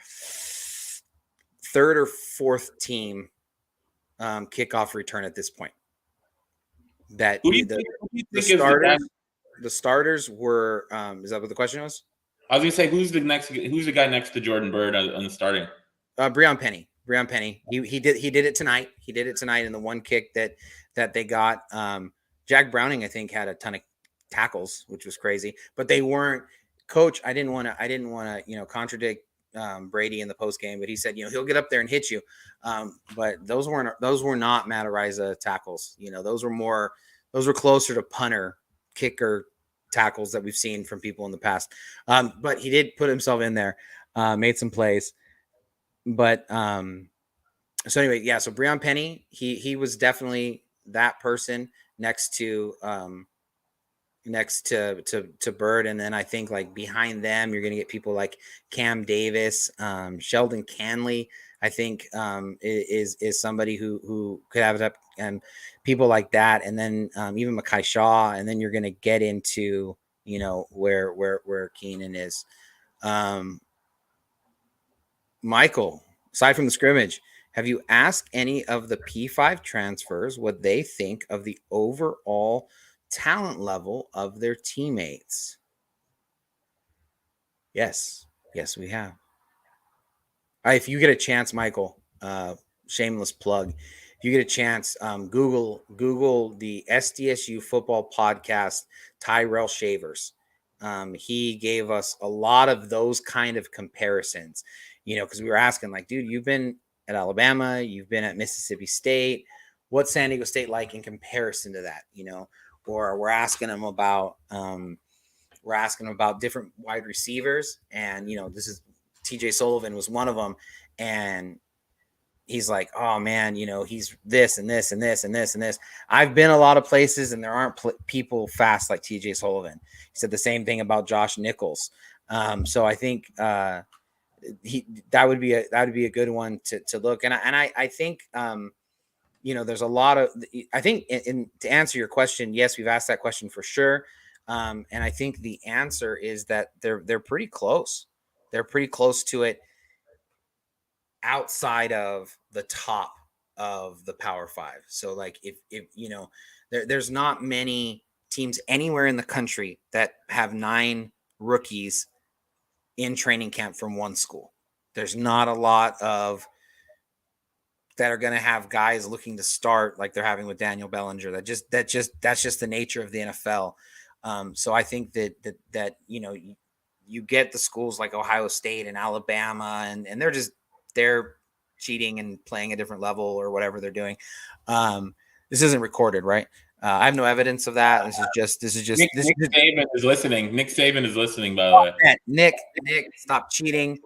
third or fourth team kickoff return at this point. That the starters were is that what the question was? I was gonna say who's the guy next to Jordan Bird on the starting? Breon Penny. He did it tonight. He did it tonight in the one kick that they got. Jack Browning, I think, had a ton of tackles, which was crazy, but they weren't. Coach, I didn't want to contradict Brady in the post game, but he said he'll get up there and hit you, but those were not Matt Araiza tackles. Those were closer to punter, kicker tackles that we've seen from people in the past. But he did put himself in there, made some plays. But so anyway, yeah. So Breon Penny, he was definitely that person next to Bird, and then I think like behind them, you're gonna get people like Cam Davis, Sheldon Canley. I think is somebody who could have it up, and people like that, and then even Mekhi Shaw, and then you're gonna get into where Keenan is. Michael, aside from the scrimmage, have you asked any of the P5 transfers what they think of the overall talent level of their teammates? Yes, we have. All right, if you get a chance, Michael, shameless plug. If you get a chance, Google the SDSU Football Podcast, Tyrell Shavers. He gave us a lot of those kind of comparisons, because we were asking like, dude, you've been at Alabama, you've been at Mississippi State. What's San Diego State like in comparison to that? Or we're asking him about different wide receivers, and this is TJ Sullivan was one of them, and he's like, oh man, he's this and this and this and this and this. I've been a lot of places, and there aren't people fast like TJ Sullivan. He said the same thing about Josh Nichols. So I think that would be a good one to look. And I think there's a lot of, I think to answer your question, yes, we've asked that question for sure. And I think the answer is that they're pretty close. They're pretty close to it outside of the top of the Power Five. So like if there's not many teams anywhere in the country that have 9 rookies in training camp from one school. There's not a lot of that are going to have guys looking to start like they're having with Daniel Bellinger. That's just the nature of the NFL. So I think that you get the schools like Ohio State and Alabama, and they're cheating and playing a different level or whatever they're doing. This isn't recorded, right? I have no evidence of that. This is just. Nick Saban is listening. Nick Saban is listening, by the way. Nick, stop cheating,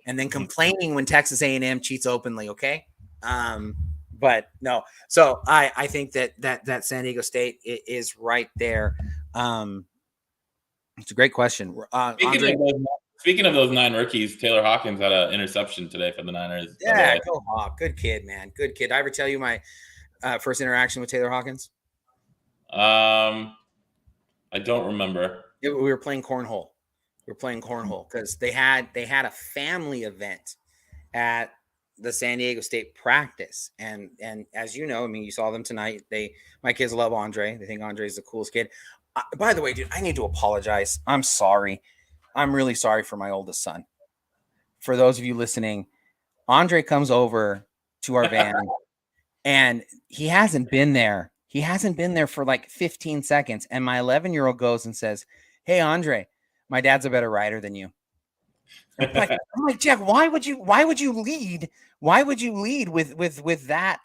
and then complaining when Texas A&M cheats openly. Okay. But no. So I think that San Diego State is right there. It's a great question. Speaking of those 9 rookies, Taylor Hawkins had an interception today for the Niners. Yeah, go Hawk. Good kid, man. Good kid. Did I ever tell you my first interaction with Taylor Hawkins? I don't remember. We were playing cornhole. Because they had a family event at the San Diego State practice, and as you know, I mean, you saw them tonight. My kids love Andre. They think Andre's the coolest kid. By the way, dude, I need to apologize. I'm sorry. I'm really sorry for my oldest son. For those of you listening, Andre comes over to our van, and he hasn't been there. He hasn't been there for like 15 seconds, and my 11-year-old goes and says, "Hey, Andre, my dad's a better rider than you." I'm like, Jack, why would you lead? Why would you lead with that?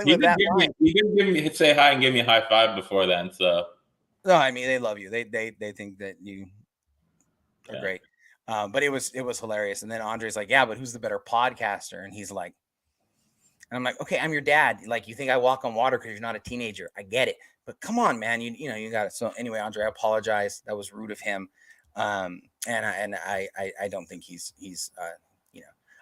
He did say hi and give me a high five before then. So no, I mean, they love you. They think that you are great. But it was hilarious. And then Andre's like, yeah, but who's the better podcaster? And he's like, and I'm like, okay, I'm your dad. Like, you think I walk on water because you're not a teenager. I get it. But come on, man. You got it. So anyway, Andre, I apologize. That was rude of him. And I don't think he's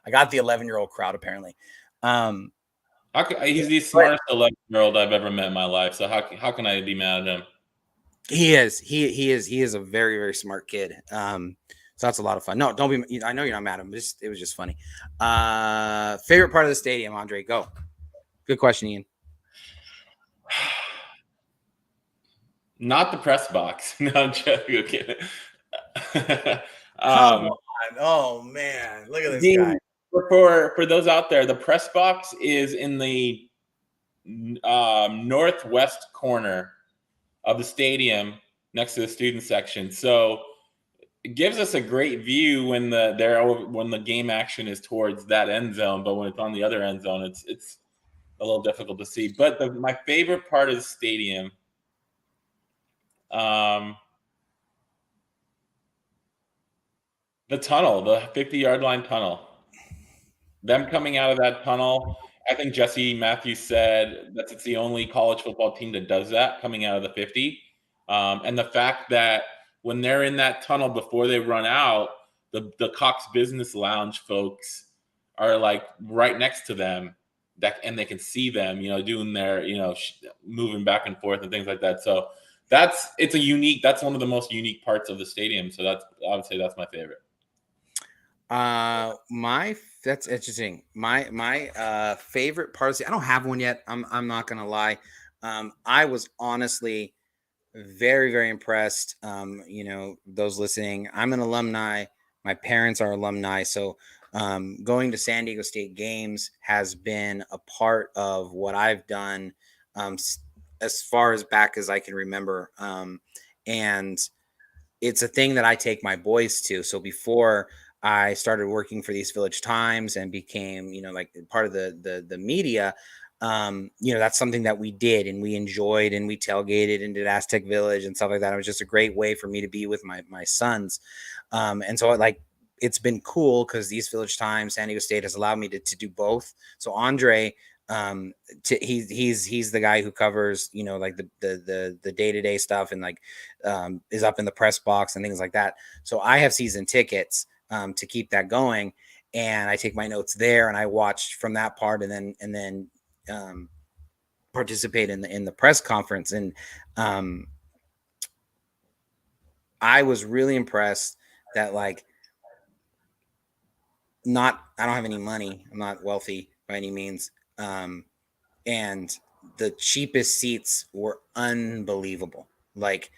I got the 11-year-old crowd apparently. He's the smartest 11-year-old I've ever met in my life. So how can I be mad at him? He is a very, very smart kid. So that's a lot of fun. No, don't be. I know you're not mad at him. It was just funny. Favorite part of the stadium, Andre? Go. Good question, Ian. Not the press box. No, I'm joking. Okay. Come on. Oh man, look at this guy. For those out there, the press box is in the northwest corner of the stadium next to the student section. So it gives us a great view when the game action is towards that end zone, but when it's on the other end zone, it's a little difficult to see. But my favorite part of the stadium, the tunnel, the 50-yard line tunnel. Them coming out of that tunnel, I think Jesse Matthews said that it's the only college football team that does that, coming out of the 50. And the fact that when they're in that tunnel before they run out, the Cox Business Lounge folks are like right next to them, and they can see them, doing their, moving back and forth and things like that. So that's one of the most unique parts of the stadium. So I would say that's my favorite. That's interesting. My favorite part I don't have one yet. I'm not gonna lie. I was honestly very, very impressed. Those listening, I'm an alumni. My parents are alumni, so going to San Diego State games has been a part of what I've done as far as back as I can remember. And it's a thing that I take my boys to. So before I started working for the East Village Times and became, like part of the media, that's something that we did and we enjoyed, and we tailgated and did Aztec Village and stuff like that. It was just a great way for me to be with my sons. And so it's been cool because the East Village Times, San Diego State has allowed me to do both. So Andre, he's the guy who covers, like the day-to-day stuff and is up in the press box and things like that. So I have season tickets to keep that going, and I take my notes there and I watch from that part, and then participate in the press conference, and I was really impressed that I don't have any money. I'm not wealthy by any means. And the cheapest seats were unbelievable. Like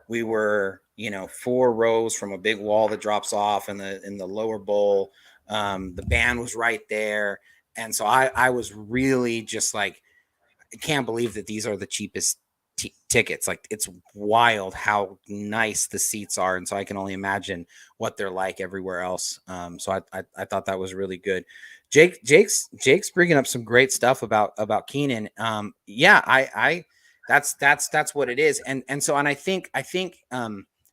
we were, 4 rows from a big wall that drops off in the lower bowl. The band was right there. And so I was really just like, I can't believe that these are the cheapest tickets. Like it's wild how nice the seats are. And so I can only imagine what they're like everywhere else. So I thought that was really good. Jake's bringing up some great stuff about Keenan. That's what it is. And I think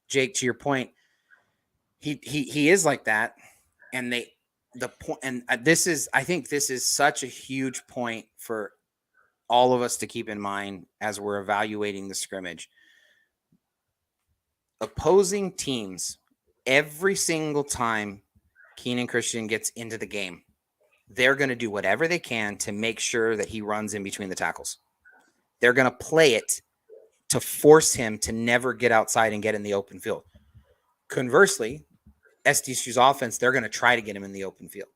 Jake, to your point, he is like that. And I think this is such a huge point for all of us to keep in mind as we're evaluating the scrimmage. Opposing teams, every single time Keenan Christian gets into the game, they're going to do whatever they can to make sure that he runs in between the tackles. They're going to play it to force him to never get outside and get in the open field. Conversely, SDSU's offense, they're going to try to get him in the open field.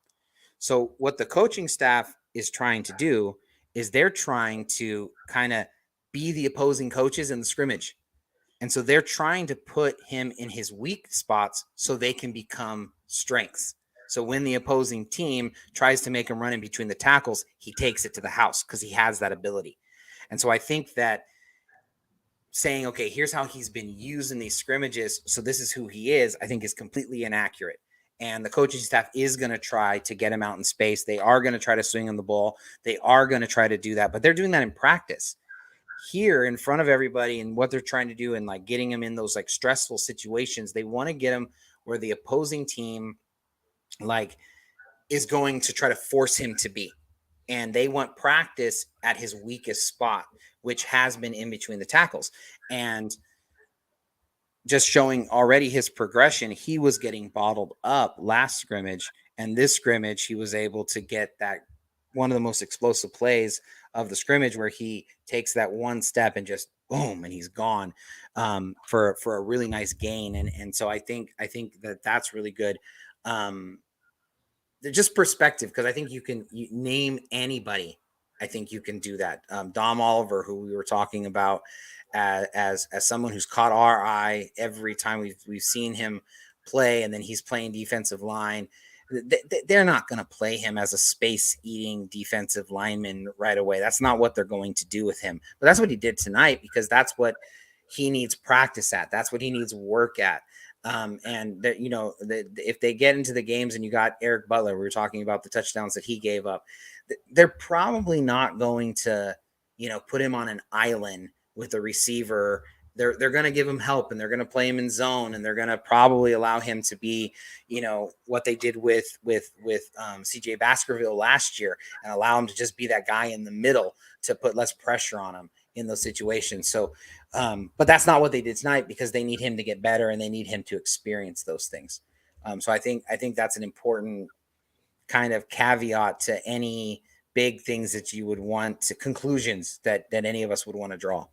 So what the coaching staff is trying to do is they're trying to kind of be the opposing coaches in the scrimmage. And so they're trying to put him in his weak spots so they can become strengths. So when the opposing team tries to make him run in between the tackles, he takes it to the house because he has that ability. And so I think that saying, okay, here's how he's been used in these scrimmages, so this is who he is, I think is completely inaccurate. And the coaching staff is going to try to get him out in space. They are going to try to swing him the ball. They are going to try to do that, but they're doing that in practice. Here in front of everybody, and what they're trying to do and like getting him in those like stressful situations, they want to get him where the opposing team like is going to try to force him to be. And they want practice at his weakest spot, which has been in between the tackles. And just showing already his progression, he was getting bottled up last scrimmage. And this scrimmage, he was able to get that one of the most explosive plays of the scrimmage where he takes that one step and just boom, and he's gone for a really nice gain. And so I think that's really good. Just perspective, because I think you name anybody. I think you can do that. Dom Oliver, who we were talking about as someone who's caught our eye every time we've seen him play, and then he's playing defensive line. They're not going to play him as a space-eating defensive lineman right away. That's not what they're going to do with him. But that's what he did tonight, because that's what he needs practice at. That's what he needs work at. And that, if they get into the games, and you got Eric Butler, we were talking about the touchdowns that he gave up, they're probably not going to, put him on an island with a receiver. They're going to give him help, and they're going to play him in zone, and they're going to probably allow him to be, what they did with CJ Baskerville last year, and allow him to just be that guy in the middle to put less pressure on him in those situations. So, but that's not what they did tonight, because they need him to get better, and they need him to experience those things. So I think that's an important kind of caveat to any big things that you would want to conclusions that any of us would want to draw.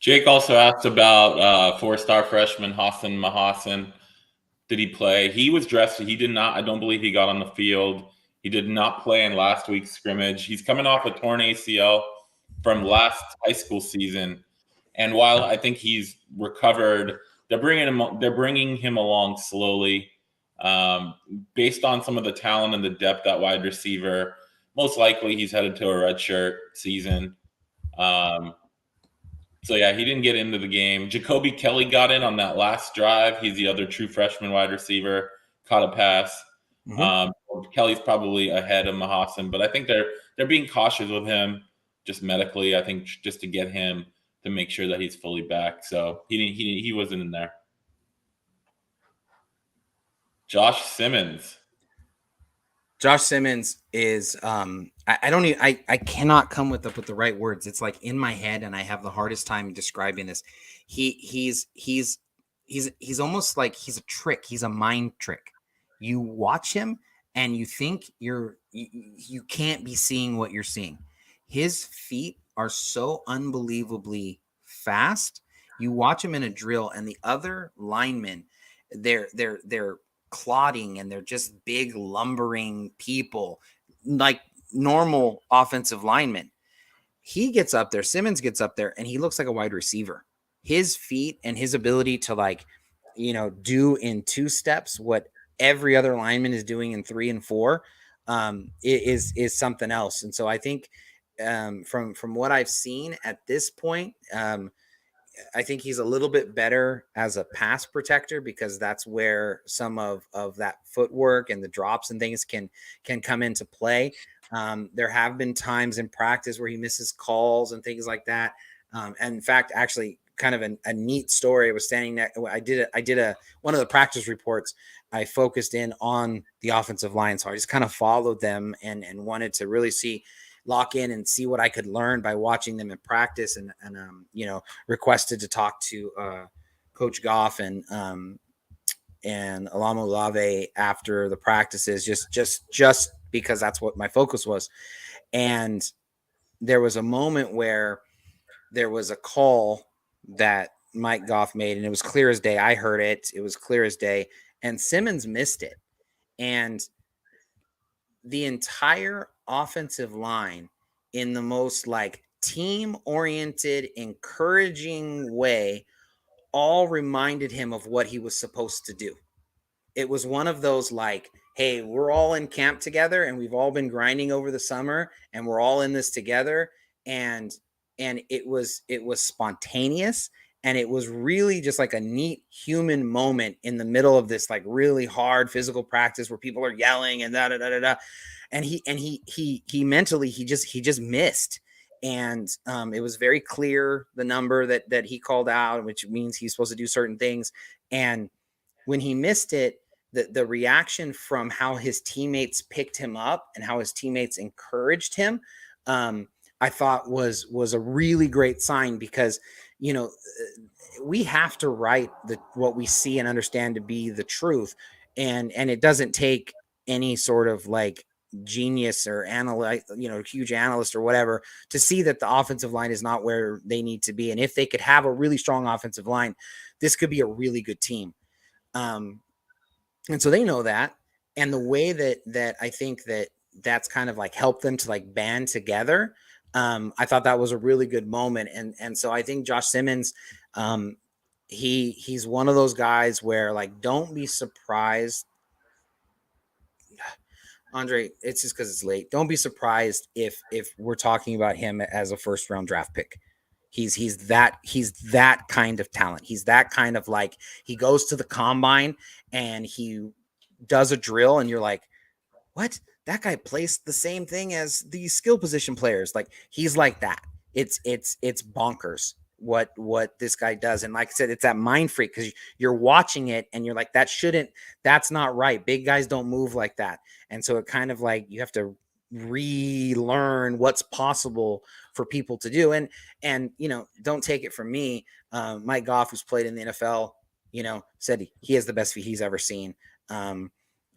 Jake also asked about 4-star freshman Hassan Mahasan. Did he play? He was dressed. He did not. I don't believe he got on the field. He did not play in last week's scrimmage. He's coming off a torn ACL from last high school season. And while I think he's recovered, they're bringing him along slowly. Based on some of the talent and the depth at wide receiver, most likely he's headed to a redshirt season. So, yeah, he didn't get into the game. Jacoby Kelly got in on that last drive. He's the other true freshman wide receiver, caught a pass. Mm-hmm. Kelly's probably ahead of Mahasan, but I think they're being cautious with him just medically, I think, just to get him to make sure that he's fully back. So he wasn't in there. Josh Simmons is I cannot come with the right words. It's like in my head, and I have the hardest time describing this. He's almost like he's a trick. He's a mind trick. You watch him and you think you're you can't be seeing what you're seeing. His feet are so unbelievably fast. You watch him in a drill, and the other linemen, they're clotting, and they're just big lumbering people like normal offensive linemen. He gets up there, Simmons gets up there, and he looks like a wide receiver. His feet and his ability to, like, do in 2 steps what every other lineman is doing in 3 and 4 is something else. And so I think from what I've seen at this point, I think he's a little bit better as a pass protector, because that's where some of that footwork and the drops and things can come into play. There have been times in practice where he misses calls and things like that. And in fact, actually, kind of a neat story. I was standing there. I did one of the practice reports. I focused in on the offensive line, so I just kind of followed them and wanted to really lock in and see what I could learn by watching them in practice, and requested to talk to Coach Goff and Alamo Lave after the practices, just because that's what my focus was. And there was a moment where there was a call that Mike Goff made, and it was clear as day. I heard it. It was clear as day. And Simmons missed it. And the entire offensive line, in the most like team-oriented, encouraging way, all reminded him of what he was supposed to do. It was one of those like, hey, we're all in camp together, and we've all been grinding over the summer, and we're all in this together. And it was spontaneous, and it was really just like a neat human moment in the middle of this like really hard physical practice where people are yelling and da da da da da. And he mentally he just missed. And it was very clear, the number that he called out, which means he's supposed to do certain things. And when he missed it, the reaction from how his teammates picked him up and how his teammates encouraged him, I thought was a really great sign, because, we have to write what we see and understand to be the truth. And it doesn't take any sort of like genius or huge analyst or whatever to see that the offensive line is not where they need to be. And if they could have a really strong offensive line, this could be a really good team. And so they know that. And the way that I think that's kind of like helped them to like band together, I thought that was a really good moment. And so I think Josh Simmons, he's one of those guys where, like, don't be surprised, Andre. It's just because it's late. Don't be surprised if we're talking about him as a 1st round draft pick. He's that kind of talent. He's that kind of, like, he goes to the combine and he does a drill, and you're like, what? That guy plays the same thing as the skill position players. Like, he's like that. It's bonkers what this guy does. And like I said, it's that mind freak, because you're watching it and you're like, that's not right. Big guys don't move like that. And so it kind of like, you have to relearn what's possible for people to do. And don't take it from me. Mike Goff, who's played in the NFL, said he has the best feet he's ever seen.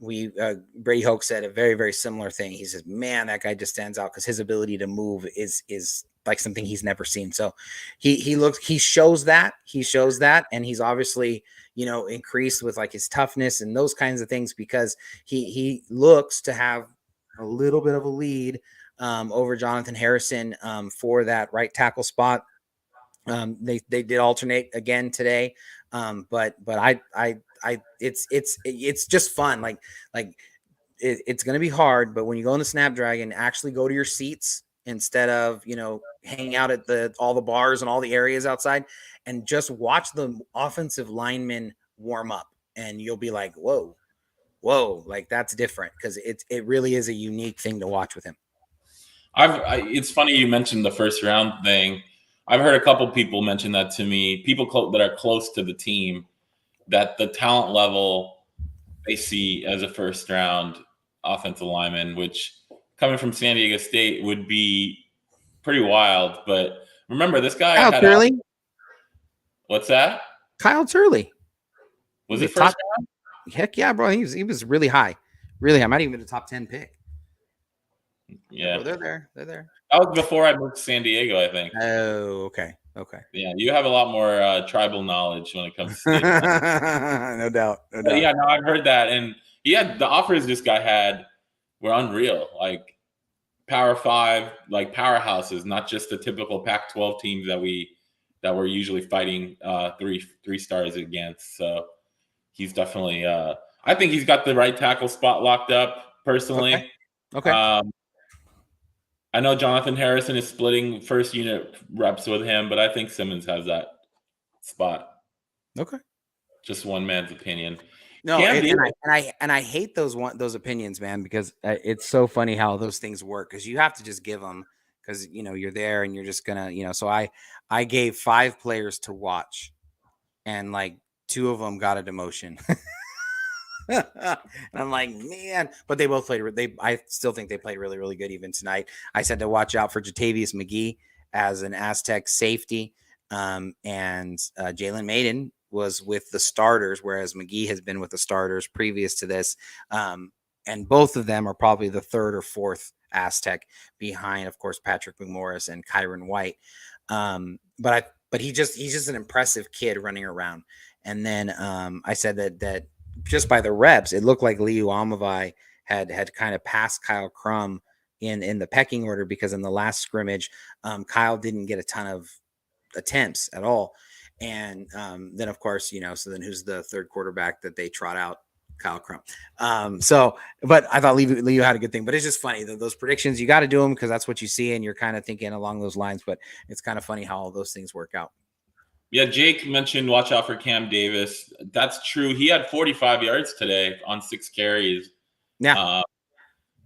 Brady Hoke said a very, very similar thing. He says, man, that guy just stands out because his ability to move is like something he's never seen. So he shows that, and he's obviously, increased with like his toughness and those kinds of things, because he looks to have a little bit of a lead over Jonathan Harrison for that right tackle spot. They did alternate again today. But it's just fun. Like it's going to be hard, but when you go in the Snapdragon, actually go to your seats instead of, hanging out at all the bars and all the areas outside, and just watch the offensive linemen warm up, and you'll be like, whoa, like that's different, because it really is a unique thing to watch with him. It's funny you mentioned the 1st round thing. I've heard a couple people mention that to me, people that are close to the team, that the talent level they see as a 1st round offensive lineman, which coming from San Diego State would be pretty wild. But remember, this guy Kyle Turley. What's that? Kyle Turley. Was he 1st round? Heck yeah, bro. He was really high. Really high. Might even be the top 10 pick. Yeah, they're there. They're there. that was before I moved to San Diego, I think. Oh, okay. Yeah, you have a lot more tribal knowledge when it comes to stadiums. No doubt. But yeah, no, I've heard that, and the offers this guy had were unreal. Like Power 5, like powerhouses, not just the typical Pac-12 teams that we're usually fighting three stars against. So he's definitely. I think he's got the right tackle spot locked up. Personally, Okay. I know Jonathan Harrison is splitting first unit reps with him, but I think Simmons has that spot. Okay. Just one man's opinion. No, and I hate those opinions, man, because it's so funny how those things work, because you have to just give them, because you're there and you're just gonna. So I gave 5 players to watch, and like 2 of them got a demotion. And I'm like, man, but they both played. I still think they played really, really good even tonight. I said to watch out for Jatavius McGee as an Aztec safety, and Jalen Maiden was with the starters, whereas McGee has been with the starters previous to this. And both of them are probably the 3rd or 4th Aztec behind, of course, Patrick McMorris and Kyron White. But he's just an impressive kid running around. And then I said that just by the reps, it looked like Liu Amavai had kind of passed Kyle Crum in the pecking order, because in the last scrimmage, Kyle didn't get a ton of attempts at all. And then, of course, so then who's the 3rd quarterback that they trot out? Kyle Crum. But I thought Liu had a good thing. But it's just funny that those predictions, you got to do them because that's what you see, and you're kind of thinking along those lines. But it's kind of funny how all those things work out. Yeah, Jake mentioned watch out for Cam Davis. That's true. He had 45 yards today on 6 carries. Yeah.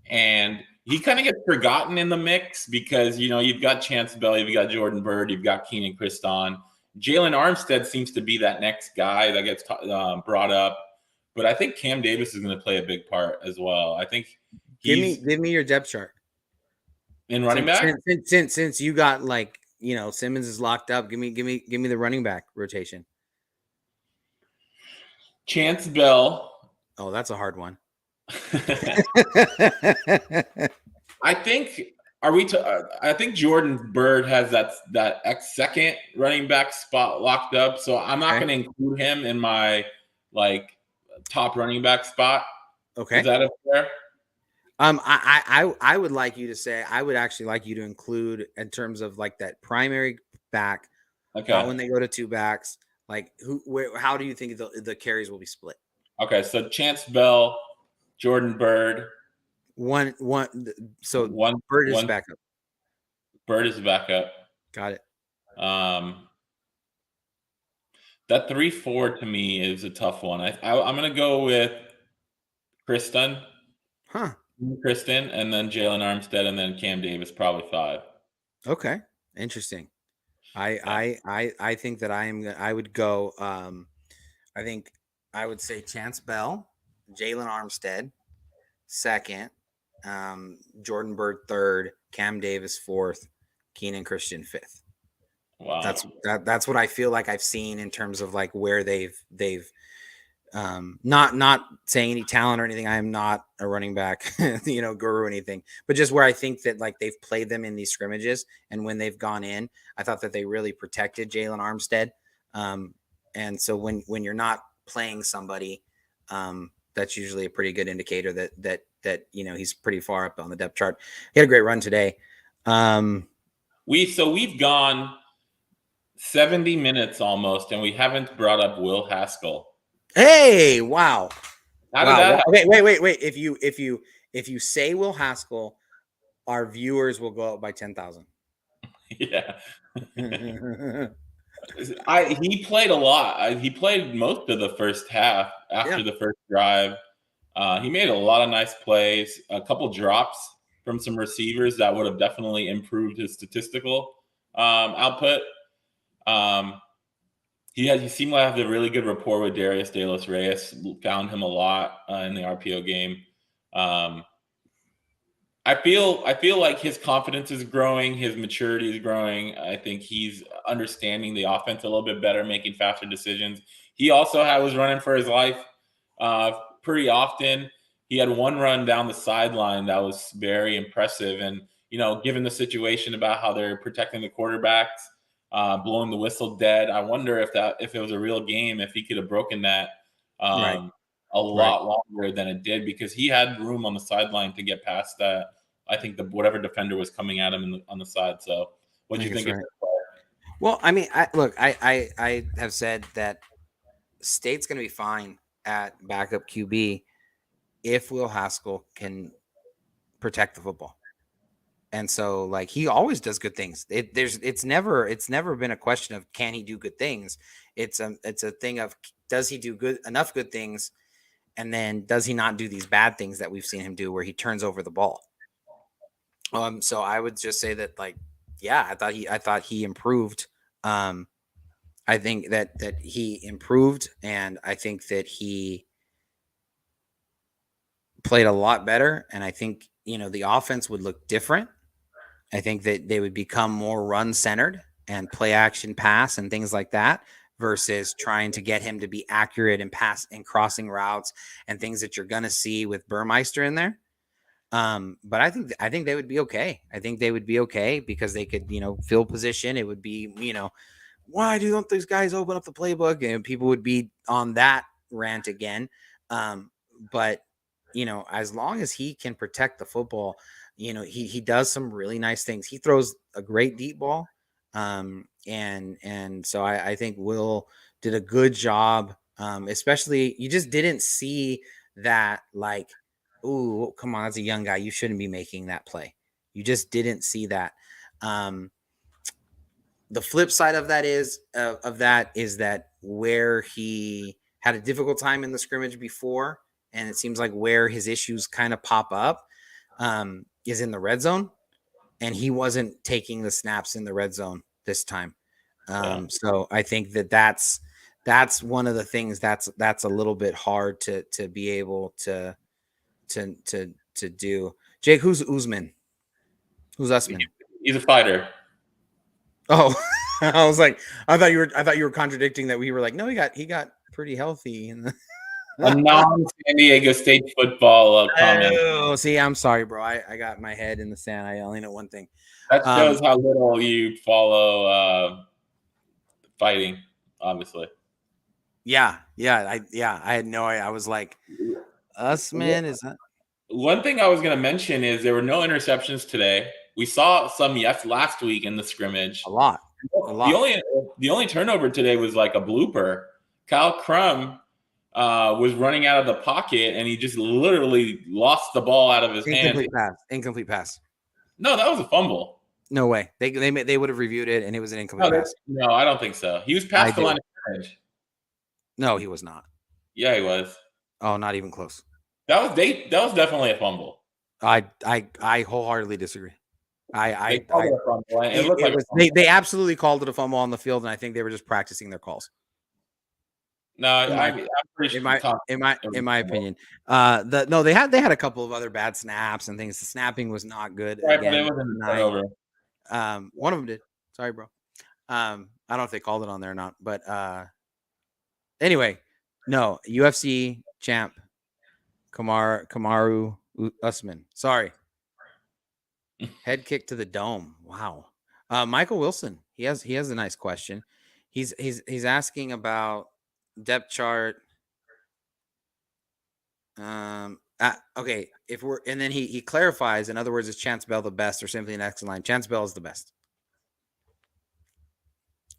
And he kind of gets forgotten in the mix because, you've got Chance Bell, you've got Jordan Byrd, you've got Keenan Christian. Jalen Armstead seems to be that next guy that gets brought up. But I think Cam Davis is going to play a big part as well. I think give me your depth chart. In running back? Since you got Simmons is locked up. Give me the running back rotation. Chance Bell. Oh, that's a hard one. I think I think Jordan Byrd has that second running back spot locked up. So I'm not going to include him in my top running back spot. Okay. Is that fair? I would like you to say, I would actually like you to include in terms of that primary back. Okay. When they go to 2 backs, how do you think the carries will be split? Okay. So Chance Bell, Jordan Byrd. One. So Byrd is backup. Byrd is backup. Got it. That 3-4 to me is a tough one. I'm going to go with Kristen. Kristen, and then Jalen Armstead, and then Cam Davis, probably 5. Okay, interesting. I think that I would go. I think I would say Chance Bell, Jalen Armstead, 2nd, Jordan Byrd 3rd, Cam Davis 4th, Keenan Christian 5th. Wow, that's what I feel like I've seen in terms of where they've not saying any talent or anything. I am not a running back, guru or anything, but just where I think that they've played them in these scrimmages, and when they've gone in, I thought that they really protected Jalen Armstead. And so when you're not playing somebody, that's usually a pretty good indicator that he's pretty far up on the depth chart. He had a great run today. We've gone 70 minutes almost, and we haven't brought up Will Haskell. Hey, wow. How did that happen? Wait. If you say Will Haskell, our viewers will go up by 10,000. Yeah. He played a lot. He played most of the first half after the first drive. He made a lot of nice plays, a couple drops from some receivers that would have definitely improved his statistical output. He seemed to have a really good rapport with Darius De Los Reyes. Found him a lot in the RPO game. I feel like his confidence is growing, his maturity is growing. I think he's understanding the offense a little bit better, making faster decisions. He also was running for his life pretty often. he had one run down the sideline that was very impressive. And, given the situation about how they're protecting the quarterbacks, blowing the whistle dead, I wonder if it was a real game, if he could have broken that Right. a lot longer than it did, because he had room on the sideline to get past that. I think whatever defender was coming at him on the side. So what do you think? Right. Well, I mean, I have said that State's going to be fine at backup QB if Will Haskell can protect the football. And so, like, he always does good things. It's never been a question of can he do good things. It's a thing of does he do enough good things, and then does he not do these bad things that we've seen him do where he turns over the ball. So I would just say that, like, yeah, I thought he improved. I think that he improved, and I think that he played a lot better. And I think, the offense would look different. I think that they would become more run centered and play action pass and things like that, versus trying to get him to be accurate and pass and crossing routes and things that you're going to see with Burmeister in there. But I think they would be okay. I think they would be okay because they could, fill position. It would be, why don't these guys open up the playbook? And people would be on that rant again. But, as long as he can protect the football, he does some really nice things. He throws a great deep ball. And so I think Will did a good job. Especially you just didn't see that, like, ooh, come on, that's a young guy. You shouldn't be making that play. You just didn't see that. The flip side of that is that where he had a difficult time in the scrimmage before, and it seems like where his issues kind of pop up is in the red zone, and he wasn't taking the snaps in the red zone this time. So I think that's one of the things that's a little bit hard to be able to do. Jake, who's Usman? Who's Usman? He's a fighter. Oh, I was like, I thought you were contradicting that. We were like, no, he got pretty healthy. A non-San Diego State football comment. Oh, see, I'm sorry, bro. I got my head in the sand. I only know one thing. That shows how little you follow fighting, obviously. Yeah. I had no idea. I was like, Usman is that? One thing I was going to mention is there were no interceptions today. We saw some last week in the scrimmage. A lot. The only turnover today was like a blooper. Kyle Crum was running out of the pocket, and he just literally lost the ball out of his hands. Incomplete pass. No, that was a fumble. No way. They would have reviewed it, and it was an incomplete pass. No, I don't think so. He was past the line of scrimmage. No, he was not. Yeah, he was. Oh, not even close. That was definitely a fumble. I wholeheartedly disagree. They absolutely called it a fumble on the field, and I think they were just practicing their calls. No, I'm pretty sure. In my opinion, they had a couple of other bad snaps and things. The snapping was not good. Right, again, but it wasn't over. One of them did. Sorry, bro. I don't know if they called it on there or not, but anyway, no, UFC champ Kamaru Usman. Sorry. Head kick to the dome. Wow. Michael Wilson. He has a nice question. He's asking about depth chart. Okay. And then he clarifies. In other words, is Chance Bell the best or simply an next in line? Chance Bell is the best.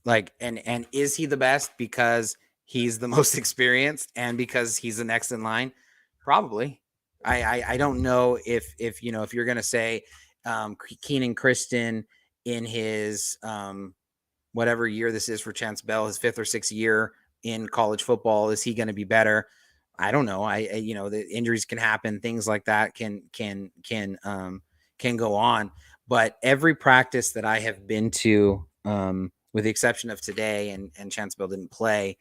Like, and is he the best because he's the most experienced and because he's the next in line? Probably. I don't know if you're going to say Keenan Christian in his whatever year this is for Chance Bell, his 5th or 6th year in college football, is he going to be better? I don't know. The injuries can happen, things like that can go on. But every practice that I have been to, with the exception of today, and Chance Bell didn't play,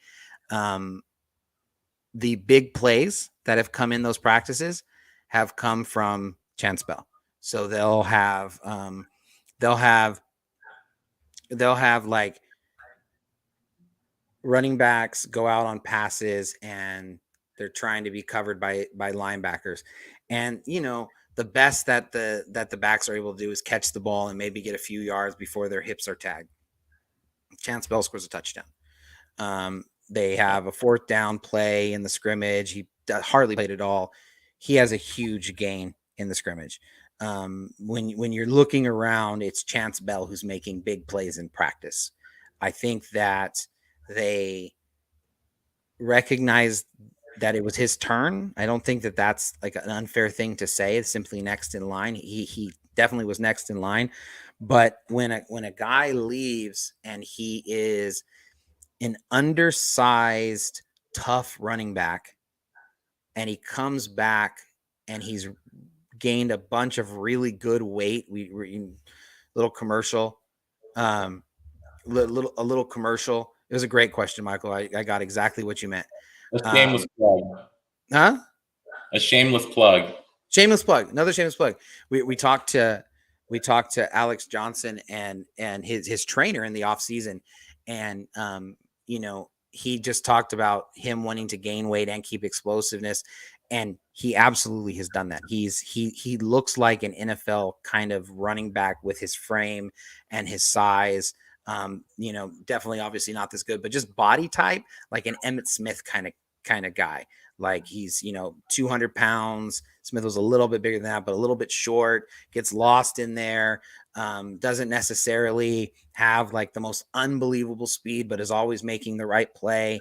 the big plays that have come in those practices have come from Chance Bell. So they'll have like running backs go out on passes and They're trying to be covered by linebackers. And, the best that the backs are able to do is catch the ball and maybe get a few yards before their hips are tagged. Chance Bell scores a touchdown. They have a 4th down play in the scrimmage. He hardly played at all. He has a huge gain in the scrimmage. When you're looking around, it's Chance Bell who's making big plays in practice. I think that they recognized that it was his turn. I don't think that that's like an unfair thing to say. It's simply next in line. He definitely was next in line. But when a guy leaves and he is an undersized, tough running back, and he comes back and he's gained a bunch of really good weight. Little commercial, a little commercial. It was a great question, Michael. I got exactly what you meant. A shameless plug. Huh? A shameless plug. Shameless plug. Another shameless plug. We talked to Alex Johnson and his trainer in the off season, and he just talked about him wanting to gain weight and keep explosiveness, and he absolutely has done that. He looks like an NFL kind of running back with his frame and his size. Definitely obviously not this good, but just body type, like an Emmitt Smith kind of guy. Like he's, 200 pounds. Smith was a little bit bigger than that, but a little bit short, gets lost in there. Doesn't necessarily have like the most unbelievable speed, but is always making the right play.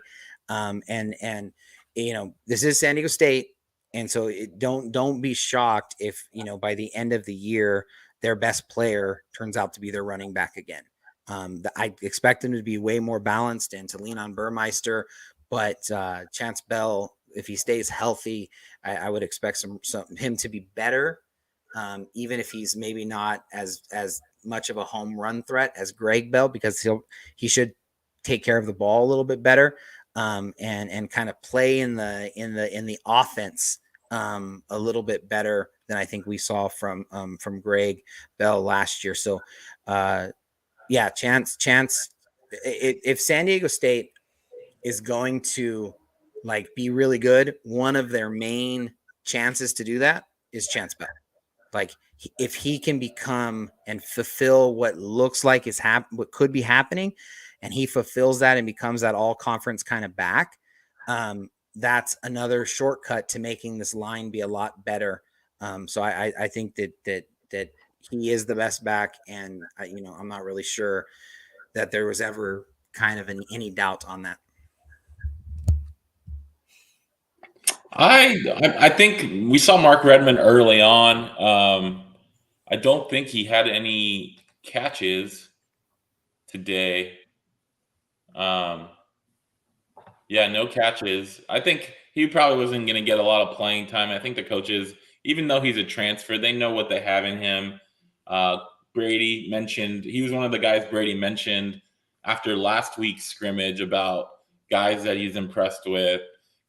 This is San Diego State. And so don't be shocked if, by the end of the year, their best player turns out to be their running back again. I expect him to be way more balanced and to lean on Burmeister, but Chance Bell, if he stays healthy, I would expect him to be better, even if he's maybe not as much of a home run threat as Greg Bell, because he should take care of the ball a little bit better, and kind of play in the offense a little bit better than I think we saw from Greg Bell last year. So Chance. If San Diego State is going to be really good, one of their main chances to do that is Chance Bell. Like if he can become and fulfill what looks like what could be happening, and he fulfills that and becomes that all conference kind of back, that's another shortcut to making this line be a lot better. So I think that he is the best back, and I'm not really sure that there was ever kind of any doubt on that. I think we saw Mark Redmond early on. I don't think he had any catches today. No catches. I think he probably wasn't going to get a lot of playing time. I think the coaches, even though he's a transfer, they know what they have in him. Brady mentioned, he was one of the guys Brady mentioned after last week's scrimmage about guys that he's impressed with,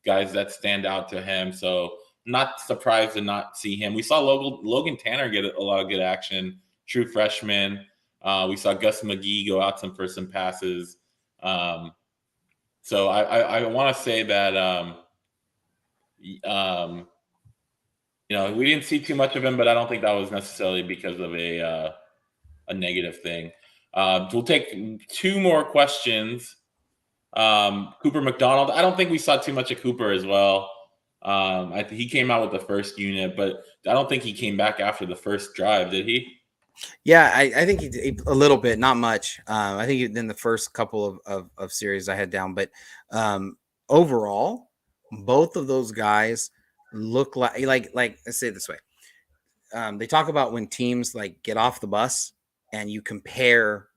guys that stand out to him. So not surprised to not see him. We saw Logan Tanner get a lot of good action, true freshman. We saw Gus McGee go out for some passes. So I want to say that, we didn't see too much of him, but I don't think that was necessarily because of a negative thing. We'll take 2 more questions. Cooper McDonald. I don't think we saw too much of Cooper as well. I think he came out with the first unit, but I don't think he came back after the first drive. Did he? Yeah, I think he a little bit, not much. I think in the first couple of series I had down, but overall, both of those guys look like let's say it this way. They talk about when teams get off the bus and you compare,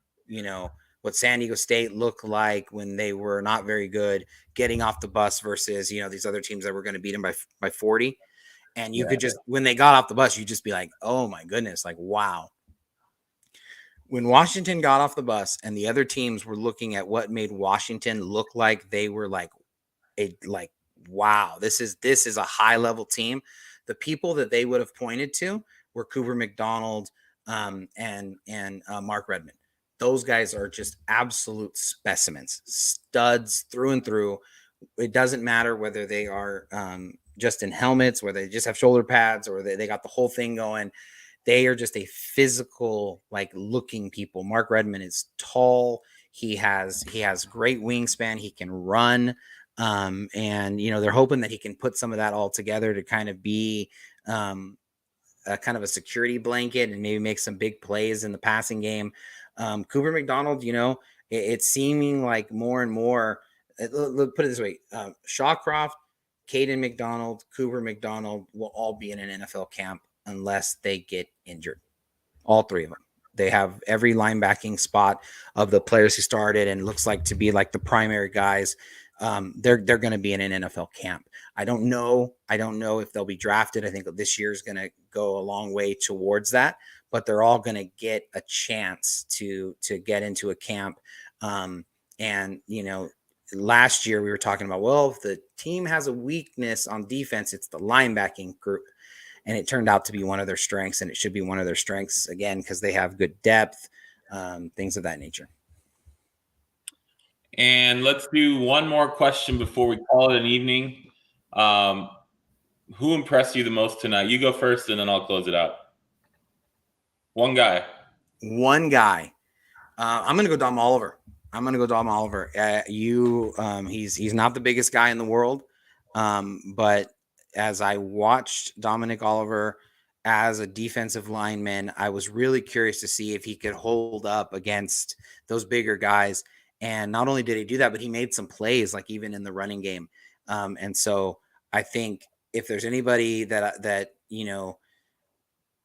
what San Diego State looked like when they were not very good getting off the bus versus, these other teams that were going to beat them by 40. And you could just, when they got off the bus, you just be like, oh my goodness, wow. When Washington got off the bus and the other teams were looking at what made Washington look like they were wow, this is a high level team. The people that they would have pointed to were Cooper McDonald and Mark Redmond. Those guys are just absolute specimens, studs through and through. it doesn't matter whether they are just in helmets, where they just have shoulder pads, or they got the whole thing going. They are just a physical, like, looking people. Mark Redmond is tall. He has great wingspan. He can run. And, you know, they're hoping that he can put some of that all together to kind of be a kind of a security blanket and maybe make some big plays in the passing game. Cooper McDonald, you know, it's seeming like more and more, put it this way, Shawcroft, Caden McDonald, Cooper McDonald will all be in an NFL camp unless they get injured. All three of them. They have every linebacking spot of the players who started and looks like to be like the primary guys. They're going to be in an NFL camp. I don't know if they'll be drafted. I think this year is going to go a long way towards that, but they're all going to get a chance to get into a camp. And, you know, last year we were talking about, well, if the team has a weakness on defense, it's the linebacking group. And it turned out to be one of their strengths, and it should be one of their strengths again, because they have good depth, things of that nature. And let's do one more question before we call it an evening. Who impressed you the most tonight? You go first, and then I'll close it out. One guy. I'm going to go Dom Oliver. He's not the biggest guy in the world, but as I watched Dominick Oliver as a defensive lineman, I was really curious to see if he could hold up against those bigger guys. And not only did he do that, but he made some plays, like even in the running game. And so I think if there's anybody that you know,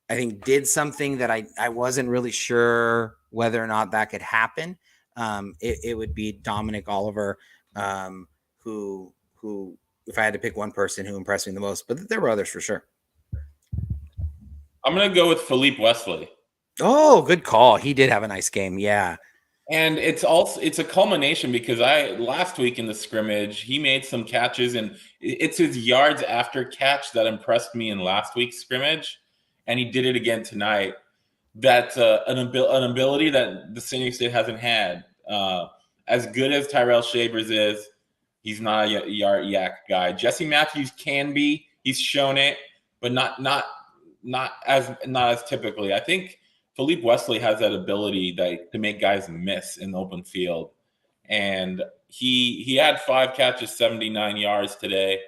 I think did something that I wasn't really sure whether or not that could happen, it would be Dominick Oliver, who if I had to pick one person who impressed me the most, but there were others for sure. I'm going to go with Philippe Wesley. Oh, good call. He did have a nice game. Yeah. And it's a culmination because last week in the scrimmage, he made some catches, and it's his yards after catch that impressed me in last week's scrimmage. And he did it again tonight. That's an ability that the San Diego State hasn't had. As good as Tyrell Shavers is, he's not a yak guy. Jesse Matthews can be. He's shown it, but not as typically. I think Philippe Wesley has that ability to make guys miss in the open field. And he had 5 catches, 79 yards today.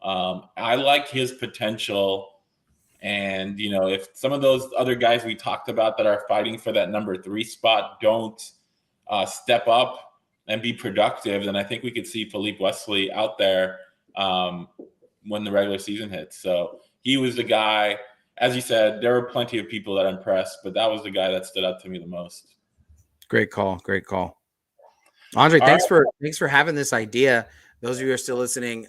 I like his potential. And, you know, if some of those other guys we talked about that are fighting for that number 3 spot don't step up and be productive, then I think we could see Philippe Wesley out there when the regular season hits. So he was the guy. As you said, there were plenty of people that impressed, but that was the guy that stood out to me the most. Great call. Andre, thanks for having this idea. Those of you who are still listening,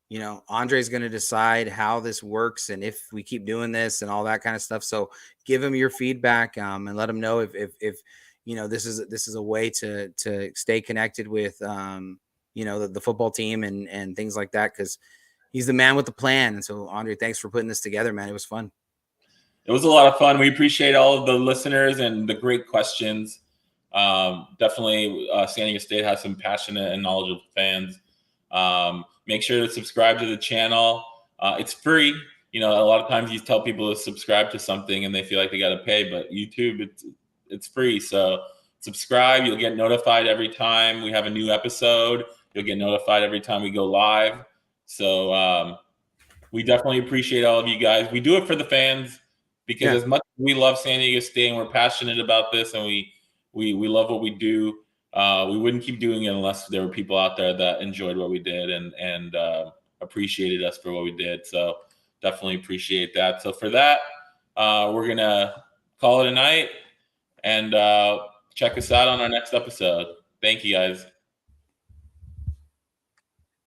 you know, Andre's going to decide how this works and if we keep doing this and all that kind of stuff. So give him your feedback and let him know if you know, this is a way to stay connected with you know, the football team and things like that, because he's the man with the plan. And so, Andre, thanks for putting this together, man. It was fun. It was a lot of fun. We appreciate all of the listeners and the great questions. Definitely, San Diego State has some passionate and knowledgeable fans. Make sure to subscribe to the channel. It's free. You know, a lot of times you tell people to subscribe to something and they feel like they got to pay, but YouTube, it's free. So subscribe. You'll get notified every time we have a new episode. You'll get notified every time we go live. So we definitely appreciate all of you guys. We do it for the fans because as much as we love San Diego State and we're passionate about this and we love what we do, we wouldn't keep doing it unless there were people out there that enjoyed what we did and appreciated us for what we did. So definitely appreciate that. So for that, we're going to call it a night and check us out on our next episode. Thank you, guys.